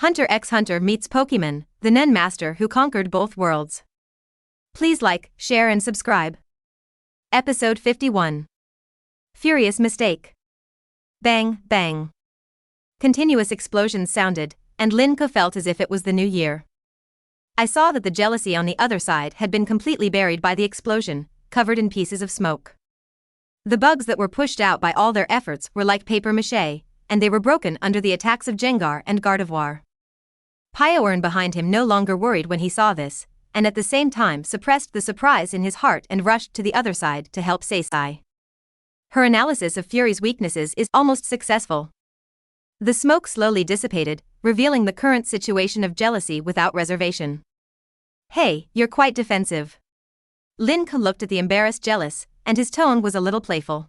Hunter x Hunter meets Pokémon, the Nen Master who conquered both worlds. Please like, share and subscribe. Episode 51. Furious Mistake. Bang, bang. Continuous explosions sounded, and Lin Ke felt as if it was the new year. I saw that the jealousy on the other side had been completely buried by the explosion, covered in pieces of smoke. The bugs that were pushed out by all their efforts were like paper mache, and they were broken under the attacks of Gengar and Gardevoir. Pyorn behind him no longer worried when he saw this, and at the same time suppressed the surprise in his heart and rushed to the other side to help Seisai. Her analysis of Fury's weaknesses is almost successful. The smoke slowly dissipated, revealing the current situation of jealousy without reservation. Hey, you're quite defensive. Lin Ke looked at the embarrassed jealous, and his tone was a little playful.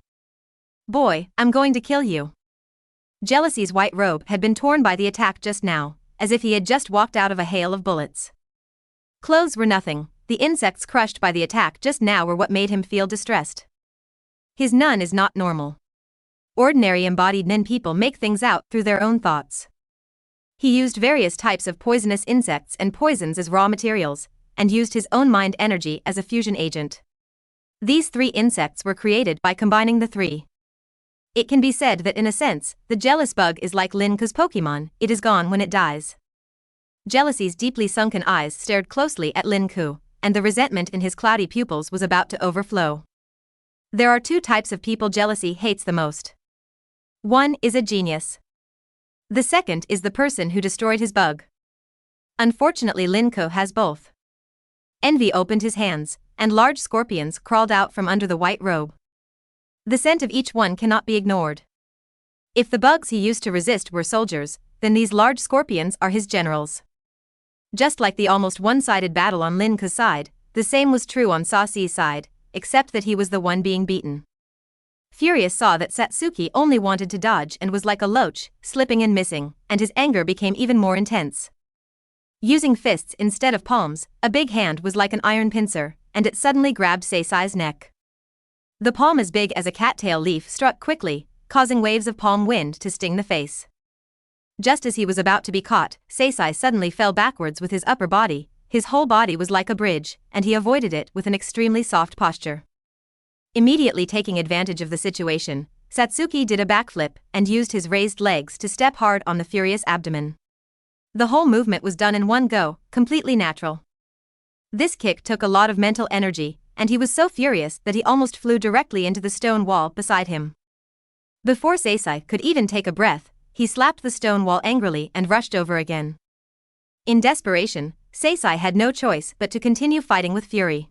Boy, I'm going to kill you. Jealousy's white robe had been torn by the attack just now, as if he had just walked out of a hail of bullets. Clothes were nothing, the insects crushed by the attack just now were what made him feel distressed. His nun is not normal. Ordinary embodied Nen people make things out through their own thoughts. He used various types of poisonous insects and poisons as raw materials, and used his own mind energy as a fusion agent. These 3 insects were created by combining the 3. It can be said that in a sense, the jealous bug is like Lin Ke's Pokémon, it is gone when it dies. Jealousy's deeply sunken eyes stared closely at Lin Ke, and the resentment in his cloudy pupils was about to overflow. There are 2 types of people jealousy hates the most. One is a genius. The second is the person who destroyed his bug. Unfortunately, Lin Ke has both. Envy opened his hands, and large scorpions crawled out from under the white robe. The scent of each one cannot be ignored. If the bugs he used to resist were soldiers, then these large scorpions are his generals. Just like the almost one-sided battle on Lin Ke's side, the same was true on Sasi's side, except that he was the one being beaten. Furious saw that Satsuki only wanted to dodge and was like a loach, slipping and missing, and his anger became even more intense. Using fists instead of palms, a big hand was like an iron pincer, and it suddenly grabbed Seisai's neck. The palm as big as a cattail leaf struck quickly, causing waves of palm wind to sting the face. Just as he was about to be caught, Seisai suddenly fell backwards with his upper body, his whole body was like a bridge, and he avoided it with an extremely soft posture. Immediately taking advantage of the situation, Satsuki did a backflip and used his raised legs to step hard on the furious abdomen. The whole movement was done in one go, completely natural. This kick took a lot of mental energy, and he was so furious that he almost flew directly into the stone wall beside him. Before Seisai could even take a breath, he slapped the stone wall angrily and rushed over again. In desperation, Seisai had no choice but to continue fighting with fury.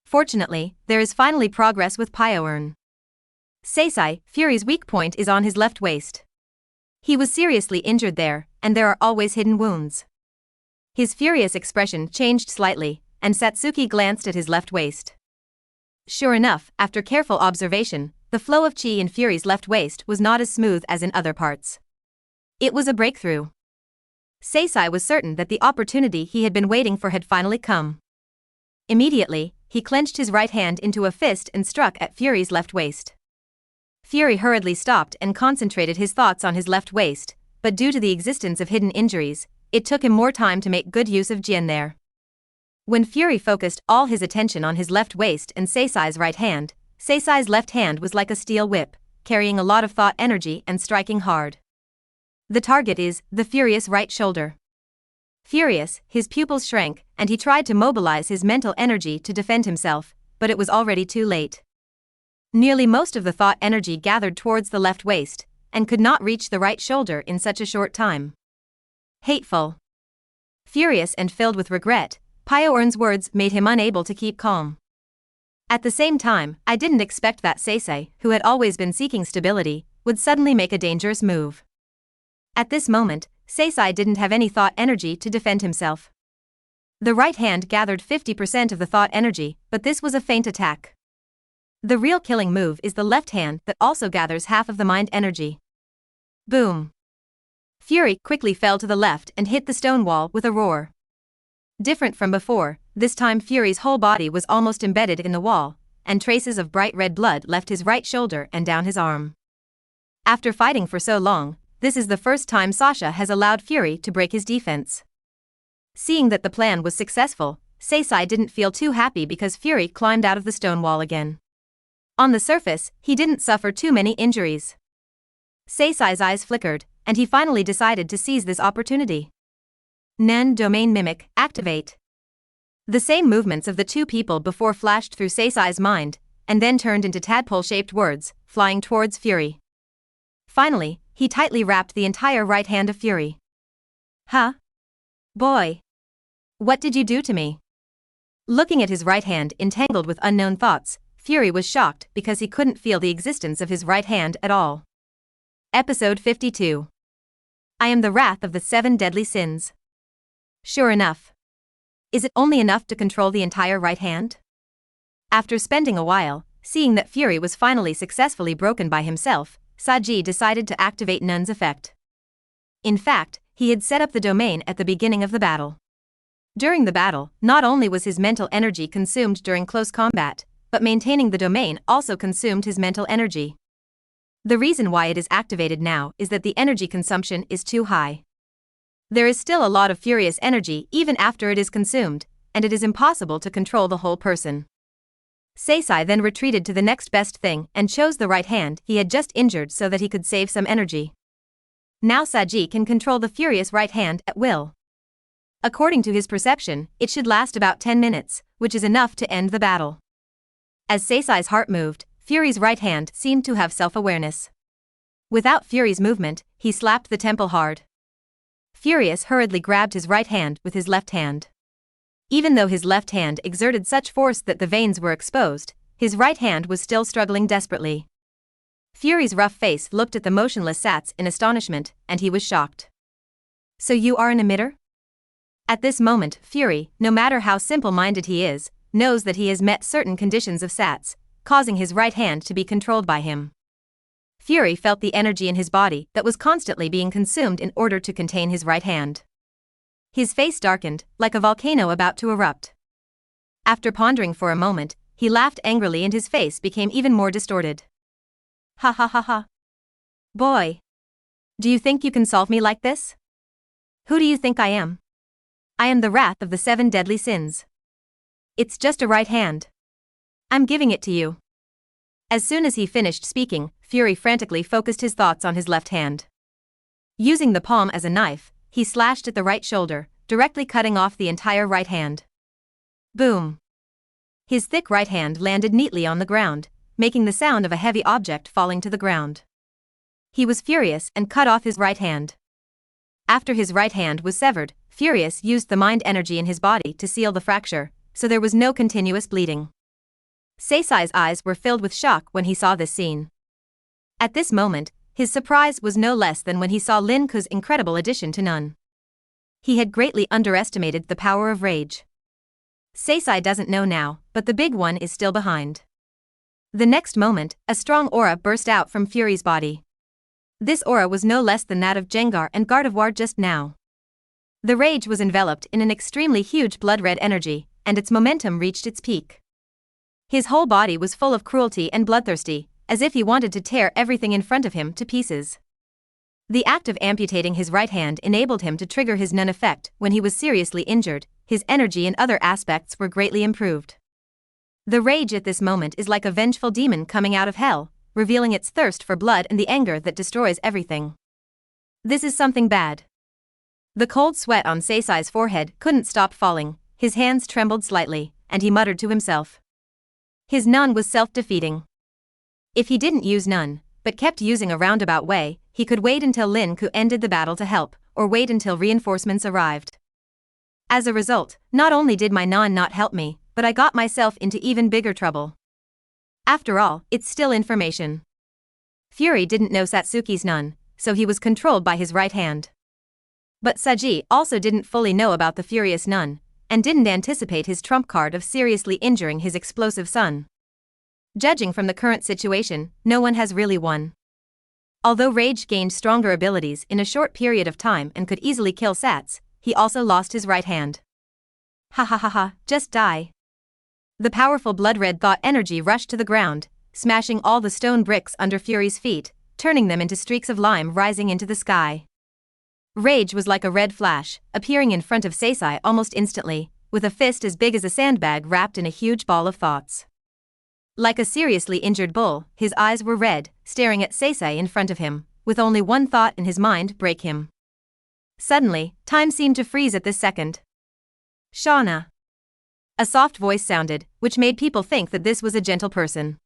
Fortunately, there is finally progress with Pyorn. Seisai, Fury's weak point is on his left waist. He was seriously injured there, and there are always hidden wounds. His furious expression changed slightly, and Satsuki glanced at his left waist. Sure enough, after careful observation, the flow of chi in Fury's left waist was not as smooth as in other parts. It was a breakthrough. Seisai was certain that the opportunity he had been waiting for had finally come. Immediately, he clenched his right hand into a fist and struck at Fury's left waist. Fury hurriedly stopped and concentrated his thoughts on his left waist, but due to the existence of hidden injuries, it took him more time to make good use of Jian there. When Fury focused all his attention on his left waist and Seisai's right hand, Seisai's left hand was like a steel whip, carrying a lot of thought energy and striking hard. The target is the furious right shoulder. Furious, his pupils shrank, and he tried to mobilize his mental energy to defend himself, but it was already too late. Nearly most of the thought energy gathered towards the left waist, and could not reach the right shoulder in such a short time. Hateful. Furious and filled with regret, Pyorn's words made him unable to keep calm. At the same time, I didn't expect that Seisai, who had always been seeking stability, would suddenly make a dangerous move. At this moment, Seisai didn't have any thought energy to defend himself. The right hand gathered 50% of the thought energy, but this was a feint attack. The real killing move is the left hand that also gathers half of the mind energy. Boom. Fury quickly fell to the left and hit the stone wall with a roar. Different from before, this time Fury's whole body was almost embedded in the wall, and traces of bright red blood left his right shoulder and down his arm. After fighting for so long, this is the first time Sasha has allowed Fury to break his defense. Seeing that the plan was successful, Seisai didn't feel too happy because Fury climbed out of the stone wall again. On the surface, he didn't suffer too many injuries. Seisai's eyes flickered, and he finally decided to seize this opportunity. Nen Domain Mimic, activate. The same movements of the two people before flashed through Seisai's mind, and then turned into tadpole-shaped words, flying towards Fury. Finally, he tightly wrapped the entire right hand of Fury. Huh? Boy. What did you do to me? Looking at his right hand entangled with unknown thoughts, Fury was shocked because he couldn't feel the existence of his right hand at all. Episode 52. I am the wrath of the 7 deadly sins. Sure enough. Is it only enough to control the entire right hand? After spending a while, seeing that Fury was finally successfully broken by himself, Saji decided to activate Nun's effect. In fact, he had set up the domain at the beginning of the battle. During the battle, not only was his mental energy consumed during close combat, but maintaining the domain also consumed his mental energy. The reason why it is activated now is that the energy consumption is too high. There is still a lot of furious energy even after it is consumed, and it is impossible to control the whole person. Seisai then retreated to the next best thing and chose the right hand he had just injured so that he could save some energy. Now Saji can control the furious right hand at will. According to his perception, it should last about 10 minutes, which is enough to end the battle. As Seisai's heart moved, Fury's right hand seemed to have self-awareness. Without Fury's movement, he slapped the temple hard. Furious hurriedly grabbed his right hand with his left hand. Even though his left hand exerted such force that the veins were exposed, his right hand was still struggling desperately. Fury's rough face looked at the motionless Sats in astonishment, and he was shocked. So you are an emitter? At this moment, Fury, no matter how simple-minded he is, knows that he has met certain conditions of Sats, causing his right hand to be controlled by him. Fury felt the energy in his body that was constantly being consumed in order to contain his right hand. His face darkened, like a volcano about to erupt. After pondering for a moment, he laughed angrily and his face became even more distorted. Ha ha ha ha. Boy. Do you think you can solve me like this? Who do you think I am? I am the wrath of the 7 deadly sins. It's just a right hand. I'm giving it to you. As soon as he finished speaking, Fury frantically focused his thoughts on his left hand. Using the palm as a knife, he slashed at the right shoulder, directly cutting off the entire right hand. Boom. His thick right hand landed neatly on the ground, making the sound of a heavy object falling to the ground. He was furious and cut off his right hand. After his right hand was severed, Furious used the mind energy in his body to seal the fracture, so there was no continuous bleeding. Seisai's eyes were filled with shock when he saw this scene. At this moment, his surprise was no less than when he saw Lin Ke's incredible addition to Nun. He had greatly underestimated the power of rage. Seisai doesn't know now, but the big one is still behind. The next moment, a strong aura burst out from Fury's body. This aura was no less than that of Gengar and Gardevoir just now. The rage was enveloped in an extremely huge blood-red energy, and its momentum reached its peak. His whole body was full of cruelty and bloodthirsty, as if he wanted to tear everything in front of him to pieces. The act of amputating his right hand enabled him to trigger his Nun effect when he was seriously injured. His energy and other aspects were greatly improved. The rage at this moment is like a vengeful demon coming out of hell, revealing its thirst for blood and the anger that destroys everything. This is something bad. The cold sweat on Seisai's forehead couldn't stop falling, his hands trembled slightly, and he muttered to himself. His Nun was self-defeating. If he didn't use Nun, but kept using a roundabout way, he could wait until Lin Ke ended the battle to help, or wait until reinforcements arrived. As a result, not only did my Nun not help me, but I got myself into even bigger trouble. After all, it's still information. Fury didn't know Satsuki's Nun, so he was controlled by his right hand. But Saji also didn't fully know about the furious Nun, and didn't anticipate his trump card of seriously injuring his explosive son. Judging from the current situation, no one has really won. Although Rage gained stronger abilities in a short period of time and could easily kill Sats, he also lost his right hand. Ha ha ha ha, just die. The powerful blood-red thought energy rushed to the ground, smashing all the stone bricks under Fury's feet, turning them into streaks of lime rising into the sky. Rage was like a red flash, appearing in front of Seisai almost instantly, with a fist as big as a sandbag wrapped in a huge ball of thoughts. Like a seriously injured bull, his eyes were red, staring at Seisai in front of him, with only one thought in his mind: break him. Suddenly, time seemed to freeze at this second. Shauna. A soft voice sounded, which made people think that this was a gentle person.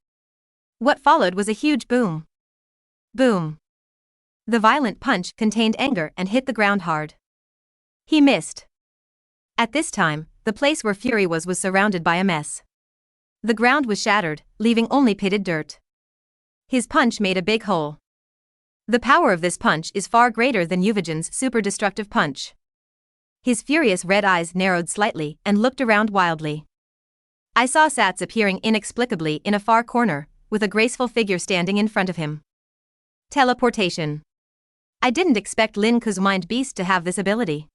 What followed was a huge boom. Boom. The violent punch contained anger and hit the ground hard. He missed. At this time, the place where Fury was surrounded by a mess. The ground was shattered, leaving only pitted dirt. His punch made a big hole. The power of this punch is far greater than Yuvigen's super destructive punch. His furious red eyes narrowed slightly and looked around wildly. I saw Sats appearing inexplicably in a far corner, with a graceful figure standing in front of him. Teleportation. I didn't expect Lin Ke's mind beast to have this ability.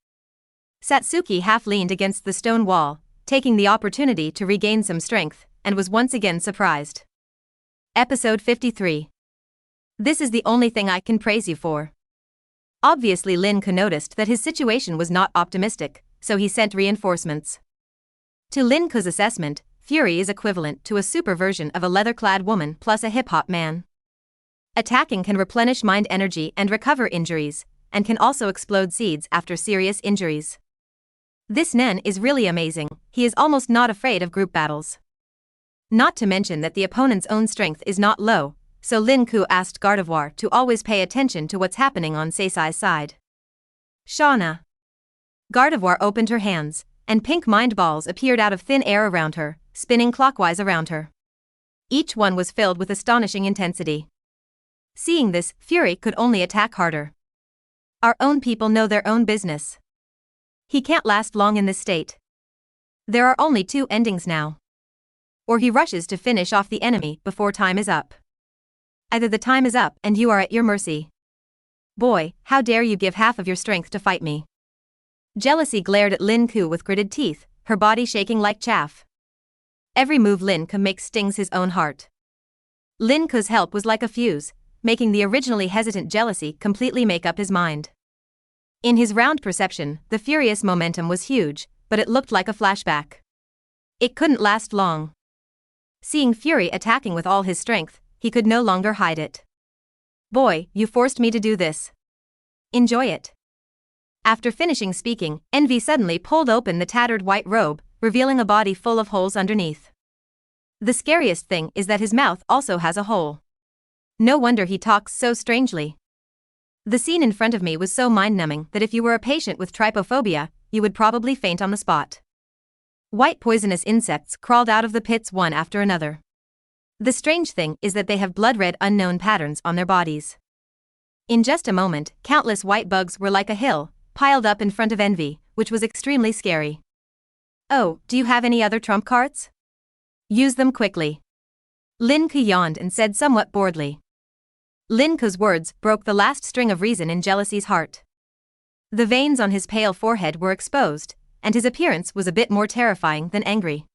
Satsuki half leaned against the stone wall, taking the opportunity to regain some strength, and was once again surprised. Episode 53. This is the only thing I can praise you for. Obviously Lin Ke noticed that his situation was not optimistic, so he sent reinforcements. To Lin Ke's assessment, Fury is equivalent to a super version of a leather-clad woman plus a hip-hop man. Attacking can replenish mind energy and recover injuries, and can also explode seeds after serious injuries. This Nen is really amazing. He is almost not afraid of group battles. Not to mention that the opponent's own strength is not low, so Lin Ke asked Gardevoir to always pay attention to what's happening on Seisai's side. Shauna. Gardevoir opened her hands, and pink mind balls appeared out of thin air around her, spinning clockwise around her. Each one was filled with astonishing intensity. Seeing this, Fury could only attack harder. Our own people know their own business. He can't last long in this state. There are only two endings now. Or he rushes to finish off the enemy before time is up. Either the time is up and you are at your mercy. Boy, how dare you give half of your strength to fight me. Jealousy glared at Lin Ke with gritted teeth, her body shaking like chaff. Every move Lin Ke makes stings his own heart. Lin Ke's help was like a fuse, making the originally hesitant Jealousy completely make up his mind. In his round perception, the furious momentum was huge, but it looked like a flashback. It couldn't last long. Seeing Fury attacking with all his strength, he could no longer hide it. Boy, you forced me to do this. Enjoy it. After finishing speaking, Envy suddenly pulled open the tattered white robe, revealing a body full of holes underneath. The scariest thing is that his mouth also has a hole. No wonder he talks so strangely. The scene in front of me was so mind-numbing that if you were a patient with trypophobia, you would probably faint on the spot. White poisonous insects crawled out of the pits one after another. The strange thing is that they have blood-red unknown patterns on their bodies. In just a moment, countless white bugs were like a hill, piled up in front of Envy, which was extremely scary. Oh, do you have any other trump cards? Use them quickly. Lin Ke yawned and said somewhat boredly. Lin Ke's words broke the last string of reason in Jealousy's heart. The veins on his pale forehead were exposed, and his appearance was a bit more terrifying than angry.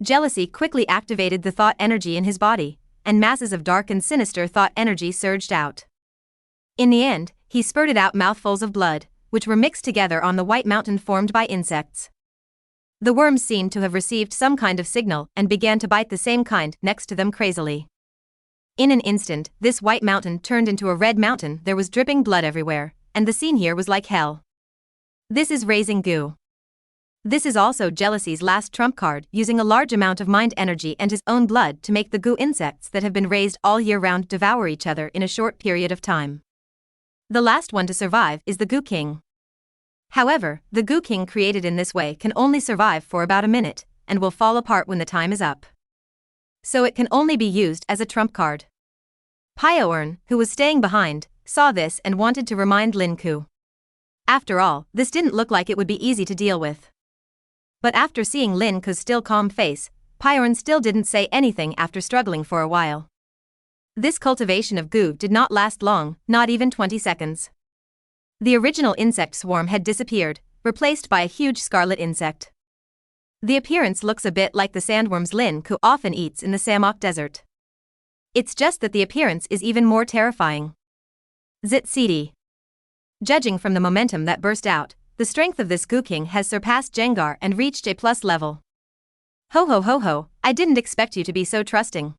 Jealousy quickly activated the thought energy in his body, and masses of dark and sinister thought energy surged out. In the end, he spurted out mouthfuls of blood, which were mixed together on the white mountain formed by insects. The worms seemed to have received some kind of signal and began to bite the same kind next to them crazily. In an instant, this white mountain turned into a red mountain. There was dripping blood everywhere, and the scene here was like hell. This is raising goo. This is also Jealousy's last trump card, using a large amount of mind energy and his own blood to make the goo insects that have been raised all year round devour each other in a short period of time. The last one to survive is the Goo King. However, the Goo King created in this way can only survive for about a minute, and will fall apart when the time is up. So it can only be used as a trump card. Pyourn, who was staying behind, saw this and wanted to remind Lin Ke. After all, this didn't look like it would be easy to deal with. But after seeing Lin Ke's still calm face, Pyourn still didn't say anything after struggling for a while. This cultivation of goo did not last long, not even 20 seconds. The original insect swarm had disappeared, replaced by a huge scarlet insect. The appearance looks a bit like the sandworms Lin Ke often eats in the Samok Desert. It's just that the appearance is even more terrifying. Zit-City. Judging from the momentum that burst out, the strength of this Goo King has surpassed Gengar and reached a plus level. Ho ho ho ho, I didn't expect you to be so trusting.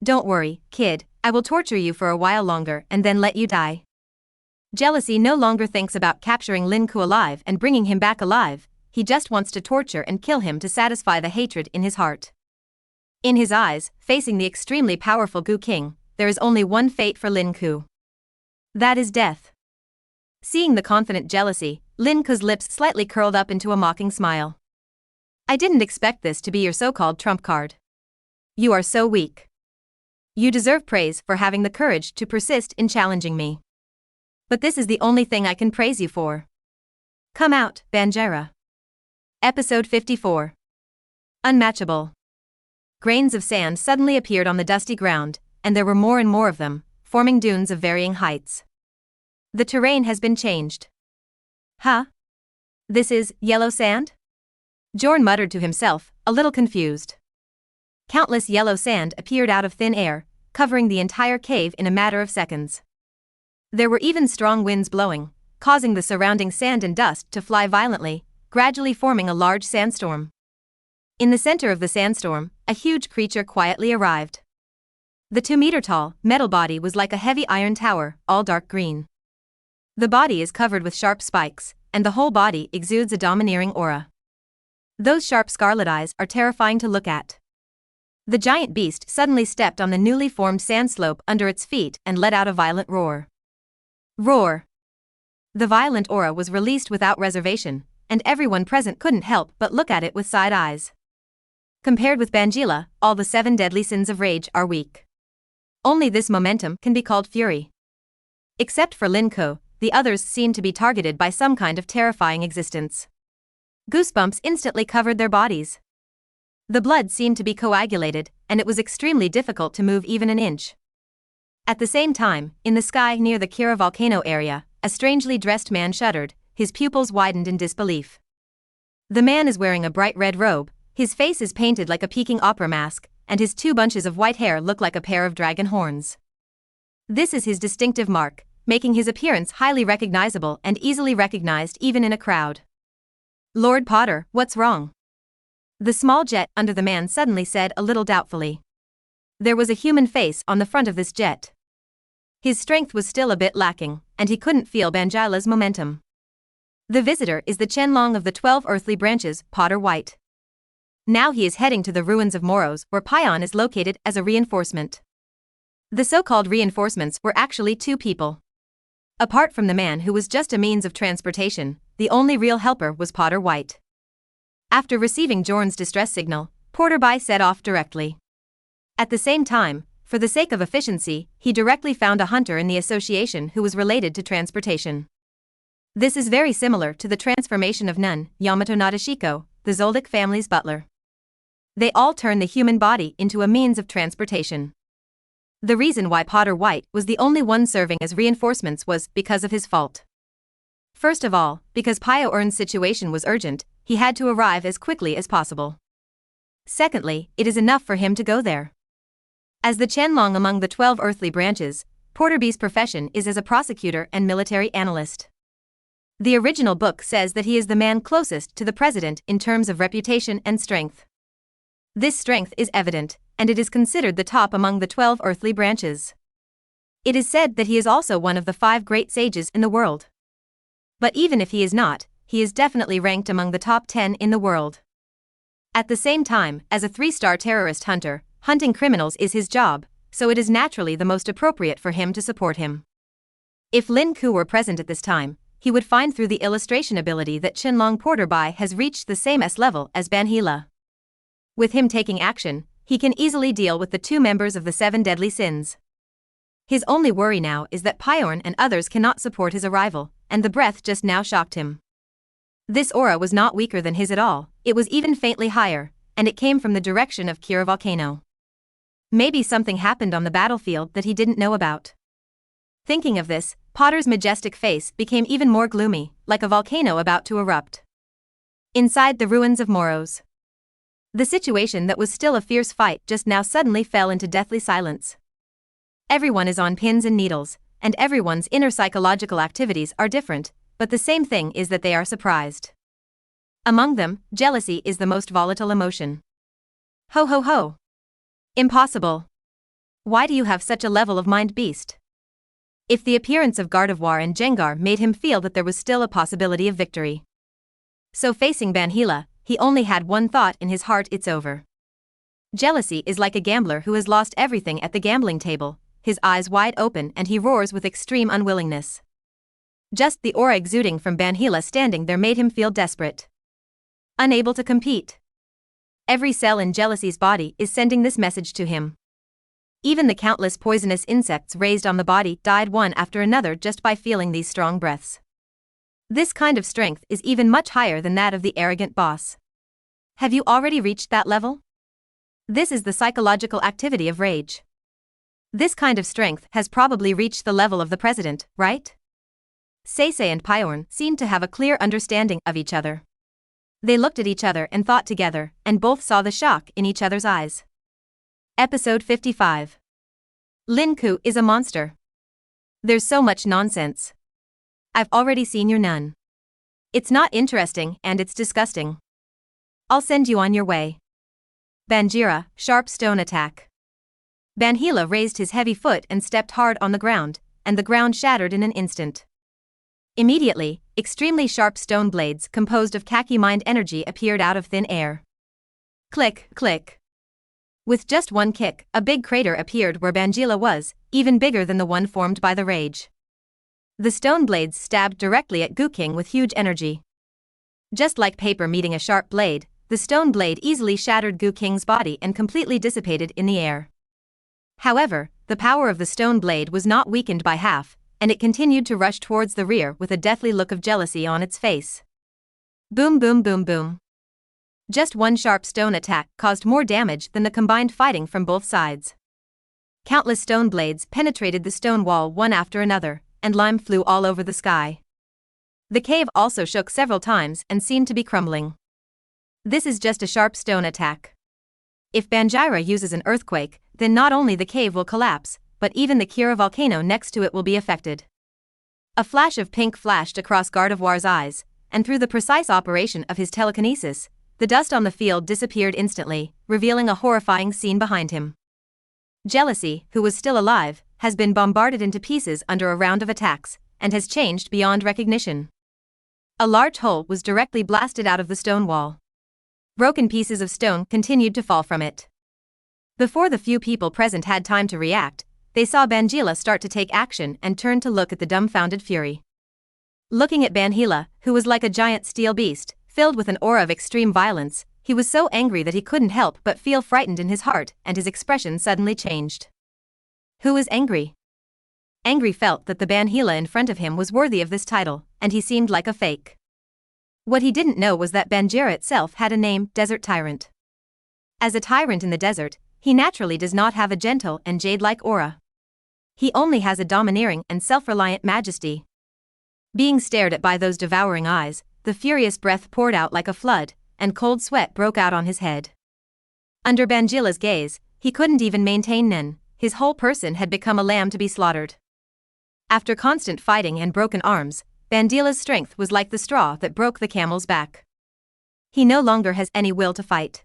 Don't worry, kid, I will torture you for a while longer and then let you die. Jealousy no longer thinks about capturing Lin Ke alive and bringing him back alive, he just wants to torture and kill him to satisfy the hatred in his heart. In his eyes, facing the extremely powerful Goo King, there is only one fate for Lin Ke. That is death. Seeing the confident jealousy, Lin Ke's lips slightly curled up into a mocking smile. I didn't expect this to be your so-called trump card. You are so weak. You deserve praise for having the courage to persist in challenging me. But this is the only thing I can praise you for. Come out, Banjara. Episode 54. Unmatchable. Grains of sand suddenly appeared on the dusty ground, and there were more and more of them, forming dunes of varying heights. The terrain has been changed. Huh? This is yellow sand? Jorn muttered to himself, a little confused. Countless yellow sand appeared out of thin air, covering the entire cave in a matter of seconds. There were even strong winds blowing, causing the surrounding sand and dust to fly violently, gradually forming a large sandstorm. In the center of the sandstorm, a huge creature quietly arrived. The 2-meter-tall, metal body was like a heavy iron tower, all dark green. The body is covered with sharp spikes, and the whole body exudes a domineering aura. Those sharp scarlet eyes are terrifying to look at. The giant beast suddenly stepped on the newly formed sand slope under its feet and let out a violent roar. Roar! The violent aura was released without reservation, and everyone present couldn't help but look at it with side eyes. Compared with Banjila, all the 7 deadly sins of rage are weak. Only this momentum can be called fury. Except for Lin Ke, the others seemed to be targeted by some kind of terrifying existence. Goosebumps instantly covered their bodies. The blood seemed to be coagulated, and it was extremely difficult to move even an inch. At the same time, in the sky near the Kira volcano area, a strangely dressed man shuddered, his pupils widened in disbelief. The man is wearing a bright red robe, his face is painted like a Peking opera mask, and his 2 bunches of white hair look like a pair of dragon horns. This is his distinctive mark, making his appearance highly recognizable and easily recognized even in a crowd. Lord Potter, what's wrong? The small jet under the man suddenly said a little doubtfully. There was a human face on the front of this jet. His strength was still a bit lacking, and he couldn't feel Banjila's momentum. The visitor is the Qianlong of the 12 earthly branches, Potter White. Now he is heading to the ruins of Moros, where Paimon is located as a reinforcement. The so-called reinforcements were actually 2 people. Apart from the man who was just a means of transportation, the only real helper was Potter White. After receiving Jorn's distress signal, Porterby set off directly. At the same time, for the sake of efficiency, he directly found a hunter in the association who was related to transportation. This is very similar to the transformation of Nun, Yamato Nadeshiko, the Zoldyck family's butler. They all turn the human body into a means of transportation. The reason why Potter White was the only one serving as reinforcements was because of his fault. First of all, because Paimon situation was urgent, he had to arrive as quickly as possible. Secondly, it is enough for him to go there. As the Qianlong among the 12 earthly branches, Porterby's profession is as a prosecutor and military analyst. The original book says that he is the man closest to the president in terms of reputation and strength. This strength is evident, and it is considered the top among the 12 earthly branches. It is said that he is also one of the 5 great sages in the world. But even if he is not, he is definitely ranked among the top 10 in the world. At the same time, as a 3-star terrorist hunter, hunting criminals is his job, so it is naturally the most appropriate for him to support him. If Lin Ke were present at this time, he would find through the illustration ability that Qianlong Porterby has reached the same S level as Banjila. With him taking action, he can easily deal with the 2 members of the 7 deadly sins. His only worry now is that Paimon and others cannot support his arrival, and the breath just now shocked him. This aura was not weaker than his at all, it was even faintly higher, and it came from the direction of Kira volcano. Maybe something happened on the battlefield that he didn't know about. Thinking of this, Potter's majestic face became even more gloomy, like a volcano about to erupt. Inside the ruins of Moros, the situation that was still a fierce fight just now suddenly fell into deathly silence. Everyone is on pins and needles, and everyone's inner psychological activities are different, but the same thing is that they are surprised. Among them, jealousy is the most volatile emotion. Ho ho ho! Impossible! Why do you have such a level of mind beast? If the appearance of Gardevoir and Gengar made him feel that there was still a possibility of victory. So facing Banhila, he only had one thought in his heart: it's over. Jealousy is like a gambler who has lost everything at the gambling table, his eyes wide open and he roars with extreme unwillingness. Just the aura exuding from Banhila standing there made him feel desperate. Unable to compete. Every cell in Jealousy's body is sending this message to him. Even the countless poisonous insects raised on the body died one after another just by feeling these strong breaths. This kind of strength is even much higher than that of the arrogant boss. Have you already reached that level? This is the psychological activity of rage. This kind of strength has probably reached the level of the president, right? Seisei and Piorn seemed to have a clear understanding of each other. They looked at each other and thought together, and both saw the shock in each other's eyes. Episode 55. Lin Ke is a monster. There's so much nonsense. I've already seen your nun. It's not interesting and it's disgusting. I'll send you on your way. Banjira, sharp stone attack. Banhila raised his heavy foot and stepped hard on the ground, and the ground shattered in an instant. Immediately, extremely sharp stone blades composed of khaki mind energy appeared out of thin air. Click, click. With just one kick, a big crater appeared where Banjila was, even bigger than the one formed by the rage. The stone blades stabbed directly at King with huge energy. Just like paper meeting a sharp blade, the stone blade easily shattered King's body and completely dissipated in the air. However, the power of the stone blade was not weakened by half, and it continued to rush towards the rear with a deathly look of jealousy on its face. Boom boom boom boom. Just one sharp stone attack caused more damage than the combined fighting from both sides. Countless stone blades penetrated the stone wall one after another, and lime flew all over the sky. The cave also shook several times and seemed to be crumbling. This is just a sharp stone attack. If Banjira uses an earthquake, then not only the cave will collapse, but even the Kira volcano next to it will be affected. A flash of pink flashed across Gardevoir's eyes, and through the precise operation of his telekinesis, the dust on the field disappeared instantly, revealing a horrifying scene behind him. Jealousy, who was still alive, has been bombarded into pieces under a round of attacks, and has changed beyond recognition. A large hole was directly blasted out of the stone wall. Broken pieces of stone continued to fall from it. Before the few people present had time to react, they saw Banjila start to take action and turned to look at the dumbfounded fury. Looking at Banhila, who was like a giant steel beast, filled with an aura of extreme violence, he was so angry that he couldn't help but feel frightened in his heart, and his expression suddenly changed. Who is angry? Angry felt that the Banhila in front of him was worthy of this title, and he seemed like a fake. What he didn't know was that Banjira itself had a name, Desert Tyrant. As a tyrant in the desert, he naturally does not have a gentle and jade-like aura. He only has a domineering and self-reliant majesty. Being stared at by those devouring eyes, the furious breath poured out like a flood, and cold sweat broke out on his head. Under Banjila's gaze, he couldn't even maintain nen, his whole person had become a lamb to be slaughtered. After constant fighting and broken arms, Banjila's strength was like the straw that broke the camel's back. He no longer has any will to fight.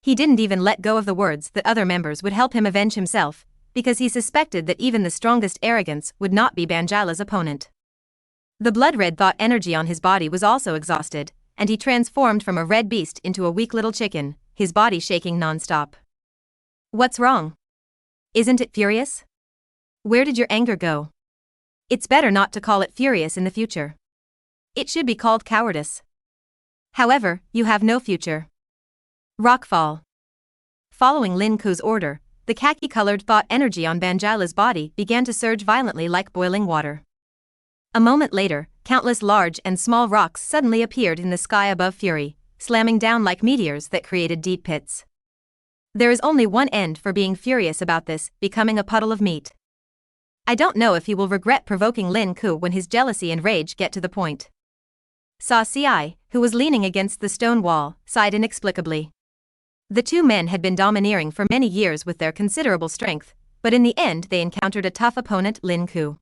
He didn't even let go of the words that other members would help him avenge himself, because he suspected that even the strongest arrogance would not be Banjila's opponent. The blood-red thought energy on his body was also exhausted, and he transformed from a red beast into a weak little chicken, his body shaking non-stop. What's wrong? Isn't it furious? Where did your anger go? It's better not to call it furious in the future. It should be called cowardice. However, you have no future. Rockfall. Following Lin Ke's order, the khaki-colored thought energy on Banjila's body began to surge violently like boiling water. A moment later, countless large and small rocks suddenly appeared in the sky above Fury, slamming down like meteors that created deep pits. There is only one end for being furious about this, becoming a puddle of meat. I don't know if he will regret provoking Lin Ke when his jealousy and rage get to the point. Sa Ci, who was leaning against the stone wall, sighed inexplicably. The two men had been domineering for many years with their considerable strength, but in the end they encountered a tough opponent, Lin Ke.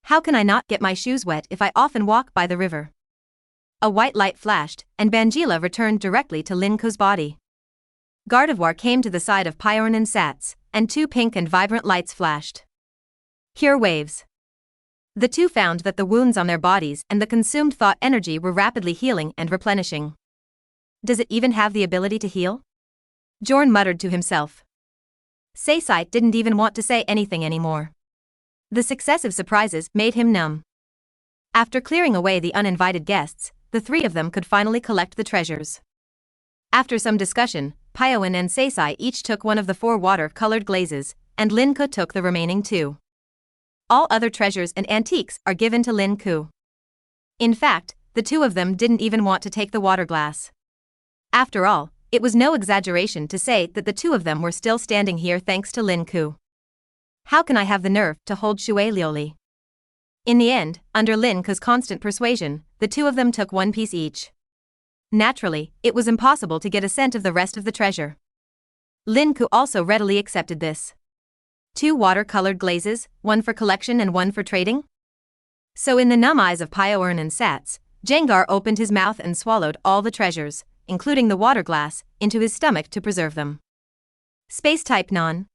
How can I not get my shoes wet if I often walk by the river? A white light flashed, and Bangila returned directly to Lin Ke's body. Gardevoir came to the side of Pyorn and Sats, and two pink and vibrant lights flashed. Cure waves. The two found that the wounds on their bodies and the consumed thought energy were rapidly healing and replenishing. Does it even have the ability to heal? Jorn muttered to himself. Seisai didn't even want to say anything anymore. The successive surprises made him numb. After clearing away the uninvited guests, the three of them could finally collect the treasures. After some discussion, Pyoen and Seisai each took one of the 4 water-colored glazes, and Lin Ke took the remaining 2. All other treasures and antiques are given to Lin Ke. In fact, the two of them didn't even want to take the water glass. After all, it was no exaggeration to say that the two of them were still standing here thanks to Lin Ke. How can I have the nerve to hold Shui Lioli? In the end, under Lin Ke's constant persuasion, the two of them took 1 piece each. Naturally, it was impossible to get a scent of the rest of the treasure. Lin Ke also readily accepted this. 2 water-colored glazes, 1 for collection and 1 for trading? So in the numb eyes of Pyorn and Sats, Gengar opened his mouth and swallowed all the treasures, including the water glass, into his stomach to preserve them. Space-type non.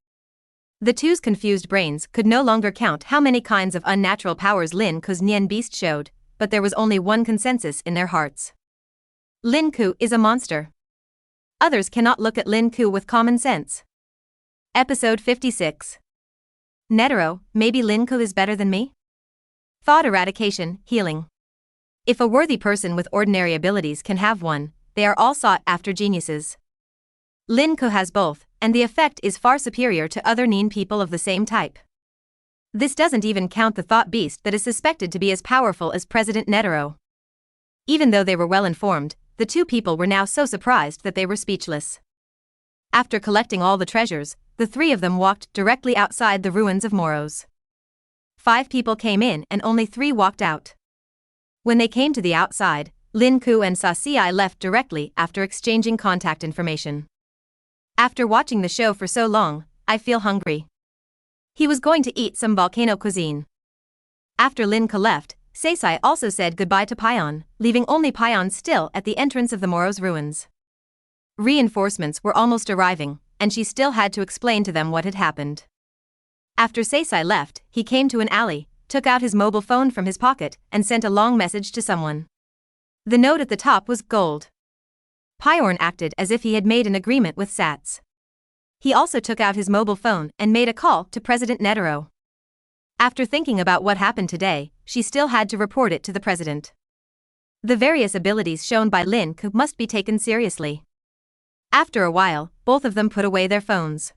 The two's confused brains could no longer count how many kinds of unnatural powers Lin Ke's Nian beast showed, but there was only one consensus in their hearts. Lin Ke is a monster. Others cannot look at Lin Ke with common sense. Episode 56. Netero, maybe Lin Ke is better than me? Thought eradication, healing. If a worthy person with ordinary abilities can have one, they are all sought after geniuses. Lin Ke has both, and the effect is far superior to other Nin people of the same type. This doesn't even count the thought beast that is suspected to be as powerful as President Netero. Even though they were well informed, the two people were now so surprised that they were speechless. After collecting all the treasures, the 3 of them walked directly outside the ruins of Moros. 5 people came in and only 3 walked out. When they came to the outside, Lin Ke and Sasiai left directly after exchanging contact information. After watching the show for so long, I feel hungry. He was going to eat some volcano cuisine. After Lin Ke left, Seisai also said goodbye to Pyon, leaving only Pyon still at the entrance of the Moros ruins. Reinforcements were almost arriving, and she still had to explain to them what had happened. After Seisai left, he came to an alley, took out his mobile phone from his pocket, and sent a long message to someone. The note at the top was gold. Pyorn acted as if he had made an agreement with Sats. He also took out his mobile phone and made a call to President Netero. After thinking about what happened today, she still had to report it to the president. The various abilities shown by Lin Ke must be taken seriously. After a while, both of them put away their phones.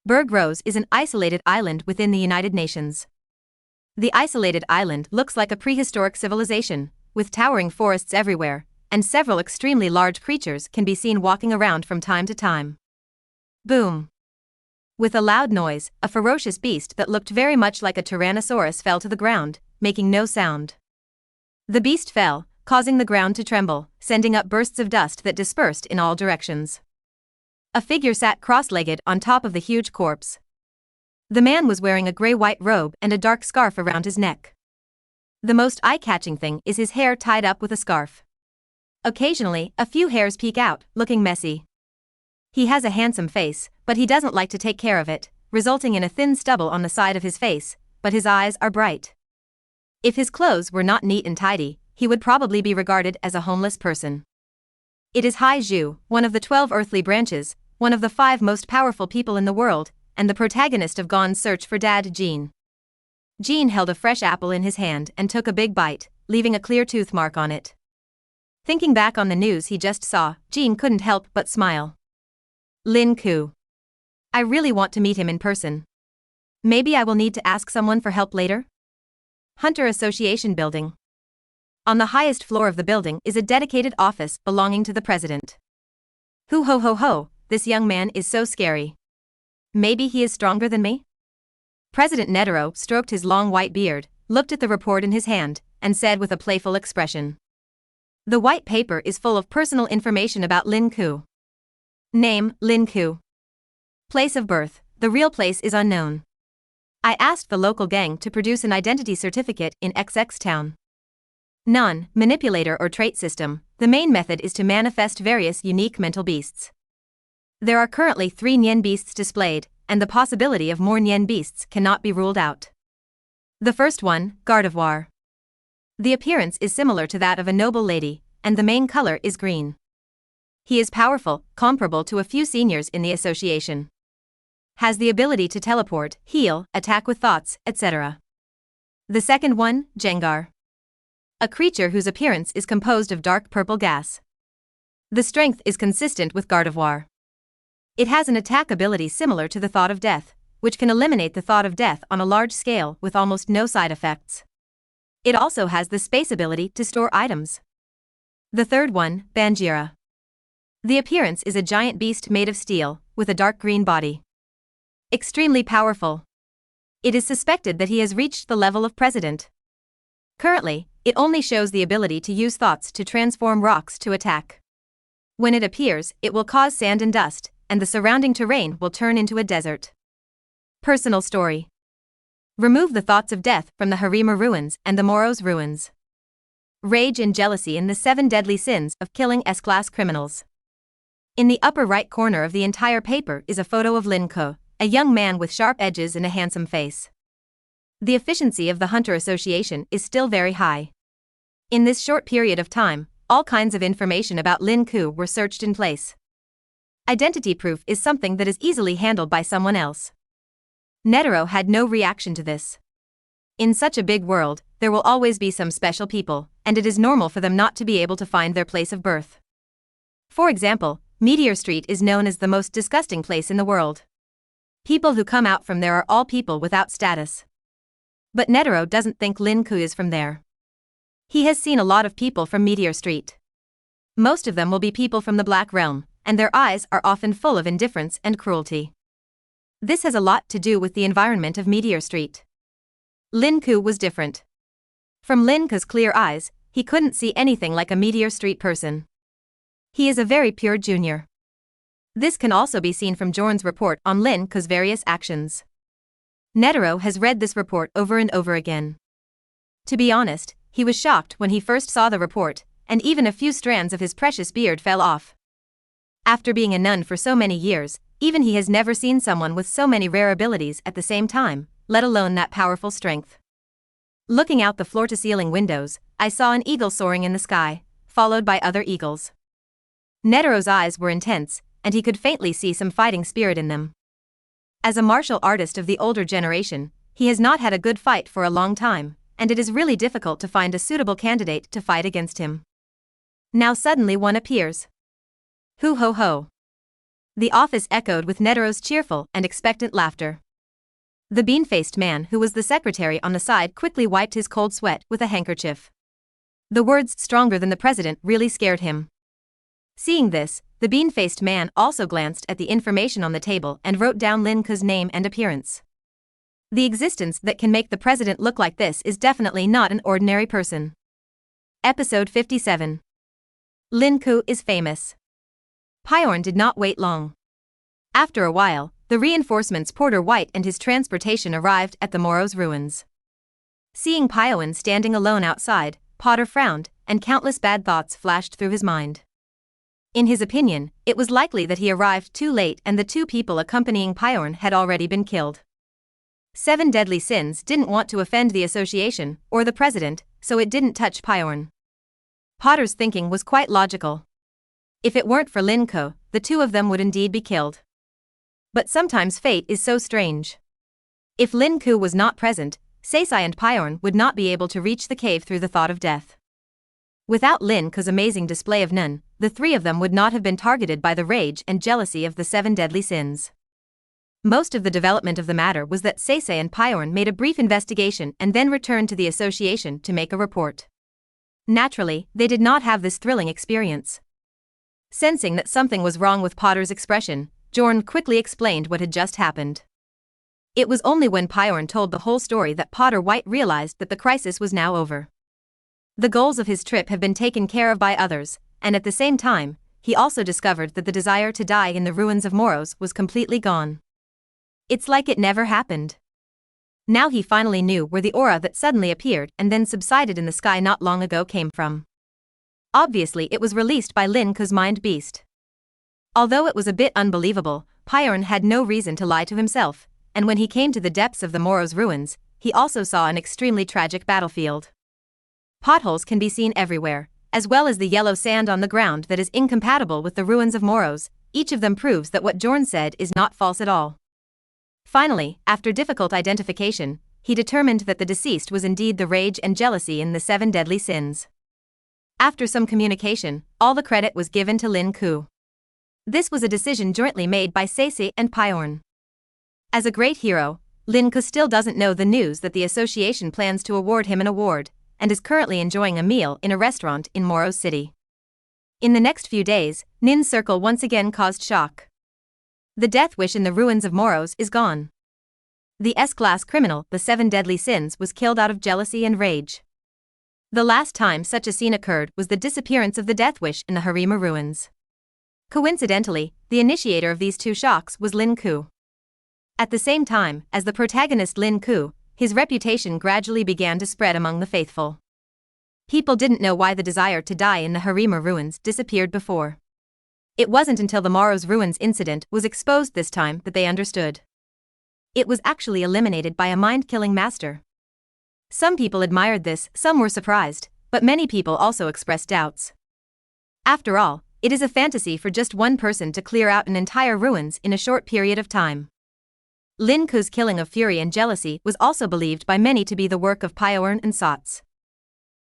Berg Rose is an isolated island within the United Nations. The isolated island looks like a prehistoric civilization, with towering forests everywhere, and several extremely large creatures can be seen walking around from time to time. Boom! With a loud noise, a ferocious beast that looked very much like a Tyrannosaurus fell to the ground, making no sound. The beast fell, causing the ground to tremble, sending up bursts of dust that dispersed in all directions. A figure sat cross-legged on top of the huge corpse. The man was wearing a gray-white robe and a dark scarf around his neck. The most eye-catching thing is his hair tied up with a scarf. Occasionally, a few hairs peek out, looking messy. He has a handsome face, but he doesn't like to take care of it, resulting in a thin stubble on the side of his face, but his eyes are bright. If his clothes were not neat and tidy, he would probably be regarded as a homeless person. It is Hai Zhu, one of the 12 earthly branches, one of the 5 most powerful people in the world, and the protagonist of Gon's search for Dad Jean. Jean held a fresh apple in his hand and took a big bite, leaving a clear tooth mark on it. Thinking back on the news he just saw, Jean couldn't help but smile. Lin Ke. I really want to meet him in person. Maybe I will need to ask someone for help later? Hunter Association Building. On the highest floor of the building is a dedicated office belonging to the president. Hoo ho ho ho, this young man is so scary. Maybe he is stronger than me? President Netero stroked his long white beard, looked at the report in his hand, and said with a playful expression. The white paper is full of personal information about Lin Ke. Name, Lin Ke. Place of birth, the real place is unknown. I asked the local gang to produce an identity certificate in XX town. Non-manipulator or trait system, the main method is to manifest various unique mental beasts. There are currently 3 Nien beasts displayed, and the possibility of more Nien beasts cannot be ruled out. The first one, Gardevoir. The appearance is similar to that of a noble lady, and the main color is green. He is powerful, comparable to a few seniors in the association. Has the ability to teleport, heal, attack with thoughts, etc. The second one, Gengar. A creature whose appearance is composed of dark purple gas. The strength is consistent with Gardevoir. It has an attack ability similar to the Thought of Death, which can eliminate the thought of death on a large scale with almost no side effects. It also has the space ability to store items. The third one, Bangira. The appearance is a giant beast made of steel, with a dark green body. Extremely powerful. It is suspected that he has reached the level of president. Currently, it only shows the ability to use thoughts to transform rocks to attack. When it appears, it will cause sand and dust, and the surrounding terrain will turn into a desert. Personal story. Remove the thoughts of death from the Harima ruins and the Moros ruins. Rage and jealousy in the 7 deadly sins of killing S-class criminals. In the upper right corner of the entire paper is a photo of Lin Ke, a young man with sharp edges and a handsome face. The efficiency of the Hunter Association is still very high. In this short period of time, all kinds of information about Lin Ke were searched in place. Identity proof is something that is easily handled by someone else. Netero had no reaction to this. In such a big world, there will always be some special people, and it is normal for them not to be able to find their place of birth. For example, Meteor Street is known as the most disgusting place in the world. People who come out from there are all people without status. But Netero doesn't think Lin Ke is from there. He has seen a lot of people from Meteor Street. Most of them will be people from the Black Realm, and their eyes are often full of indifference and cruelty. This has a lot to do with the environment of Meteor Street. Lin Ke was different. From Lin Ke's clear eyes, he couldn't see anything like a Meteor Street person. He is a very pure junior. This can also be seen from Jorn's report on Lin Ke's various actions. Netero has read this report over and over again. To be honest, he was shocked when he first saw the report, and even a few strands of his precious beard fell off. After being a nun for so many years, even he has never seen someone with so many rare abilities at the same time, let alone that powerful strength. Looking out the floor-to-ceiling windows, I saw an eagle soaring in the sky, followed by other eagles. Netero's eyes were intense, and he could faintly see some fighting spirit in them. As a martial artist of the older generation, he has not had a good fight for a long time, and it is really difficult to find a suitable candidate to fight against him. Now suddenly one appears. Hoo ho ho. The office echoed with Netero's cheerful and expectant laughter. The bean-faced man who was the secretary on the side quickly wiped his cold sweat with a handkerchief. The words "stronger than the president" really scared him. Seeing this, the bean-faced man also glanced at the information on the table and wrote down Lin Ke's name and appearance. The existence that can make the president look like this is definitely not an ordinary person. Episode 57. Lin Ke is famous. Piorn did not wait long. After a while, the reinforcements Porter White and his transportation arrived at the Moros ruins. Seeing Piorn standing alone outside, Potter frowned, and countless bad thoughts flashed through his mind. In his opinion, it was likely that he arrived too late and the 2 people accompanying Piorn had already been killed. 7 deadly sins didn't want to offend the association or the president, so it didn't touch Piorn. Potter's thinking was quite logical. If it weren't for Lin Ke, the 2 of them would indeed be killed. But sometimes fate is so strange. If Lin Ke was not present, Seisai and Piorn would not be able to reach the cave through the thought of death. Without Lin Ke's amazing display of Nun, the 3 of them would not have been targeted by the rage and jealousy of the 7 deadly sins. Most of the development of the matter was that Seisai and Piorn made a brief investigation and then returned to the association to make a report. Naturally, they did not have this thrilling experience. Sensing that something was wrong with Potter's expression, Jorn quickly explained what had just happened. It was only when Piorn told the whole story that Potter White realized that the crisis was now over. The goals of his trip have been taken care of by others, and at the same time, he also discovered that the desire to die in the ruins of Moros was completely gone. It's like it never happened. Now he finally knew where the aura that suddenly appeared and then subsided in the sky not long ago came from. Obviously it was released by Lin Ke's mind beast. Although it was a bit unbelievable, Pyron had no reason to lie to himself, and when he came to the depths of the Moros ruins, he also saw an extremely tragic battlefield. Potholes can be seen everywhere, as well as the yellow sand on the ground that is incompatible with the ruins of Moros. Each of them proves that what Jorn said is not false at all. Finally, after difficult identification, he determined that the deceased was indeed the rage and jealousy in the 7 deadly sins. After some communication, all the credit was given to Lin Ke. This was a decision jointly made by Seisi and Pyron. As a great hero, Lin Ke still doesn't know the news that the association plans to award him an award, and is currently enjoying a meal in a restaurant in Moros City. In the next few days, Nin's circle once again caused shock. The death wish in the ruins of Moros is gone. The S-class criminal, the 7 deadly sins, was killed out of jealousy and rage. The last time such a scene occurred was the disappearance of the death wish in the Harima ruins. Coincidentally, the initiator of these two shocks was Lin Ke. At the same time, as the protagonist Lin Ke, his reputation gradually began to spread among the faithful. People didn't know why the desire to die in the Harima ruins disappeared before. It wasn't until the Moros ruins incident was exposed this time that they understood. It was actually eliminated by a mind-killing master. Some people admired this, some were surprised, but many people also expressed doubts. After all, it is a fantasy for just one person to clear out an entire ruins in a short period of time. Lin Ke's killing of fury and jealousy was also believed by many to be the work of Pyron and Sots,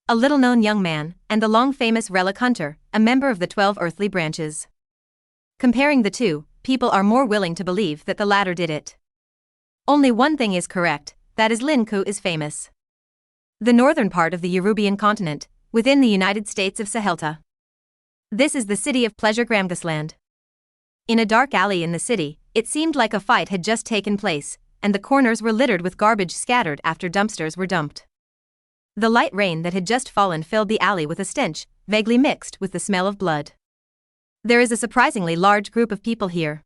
a little-known young man, and the long-famous relic hunter, a member of the 12 earthly branches. Comparing the two, people are more willing to believe that the latter did it. Only one thing is correct, that is Lin Ke is famous. The northern part of the Yorubian continent, within the United States of Sahelta. This is the city of Pleasure Gramgasland. In a dark alley in the city, it seemed like a fight had just taken place, and the corners were littered with garbage scattered after dumpsters were dumped. The light rain that had just fallen filled the alley with a stench, vaguely mixed with the smell of blood. There is a surprisingly large group of people here.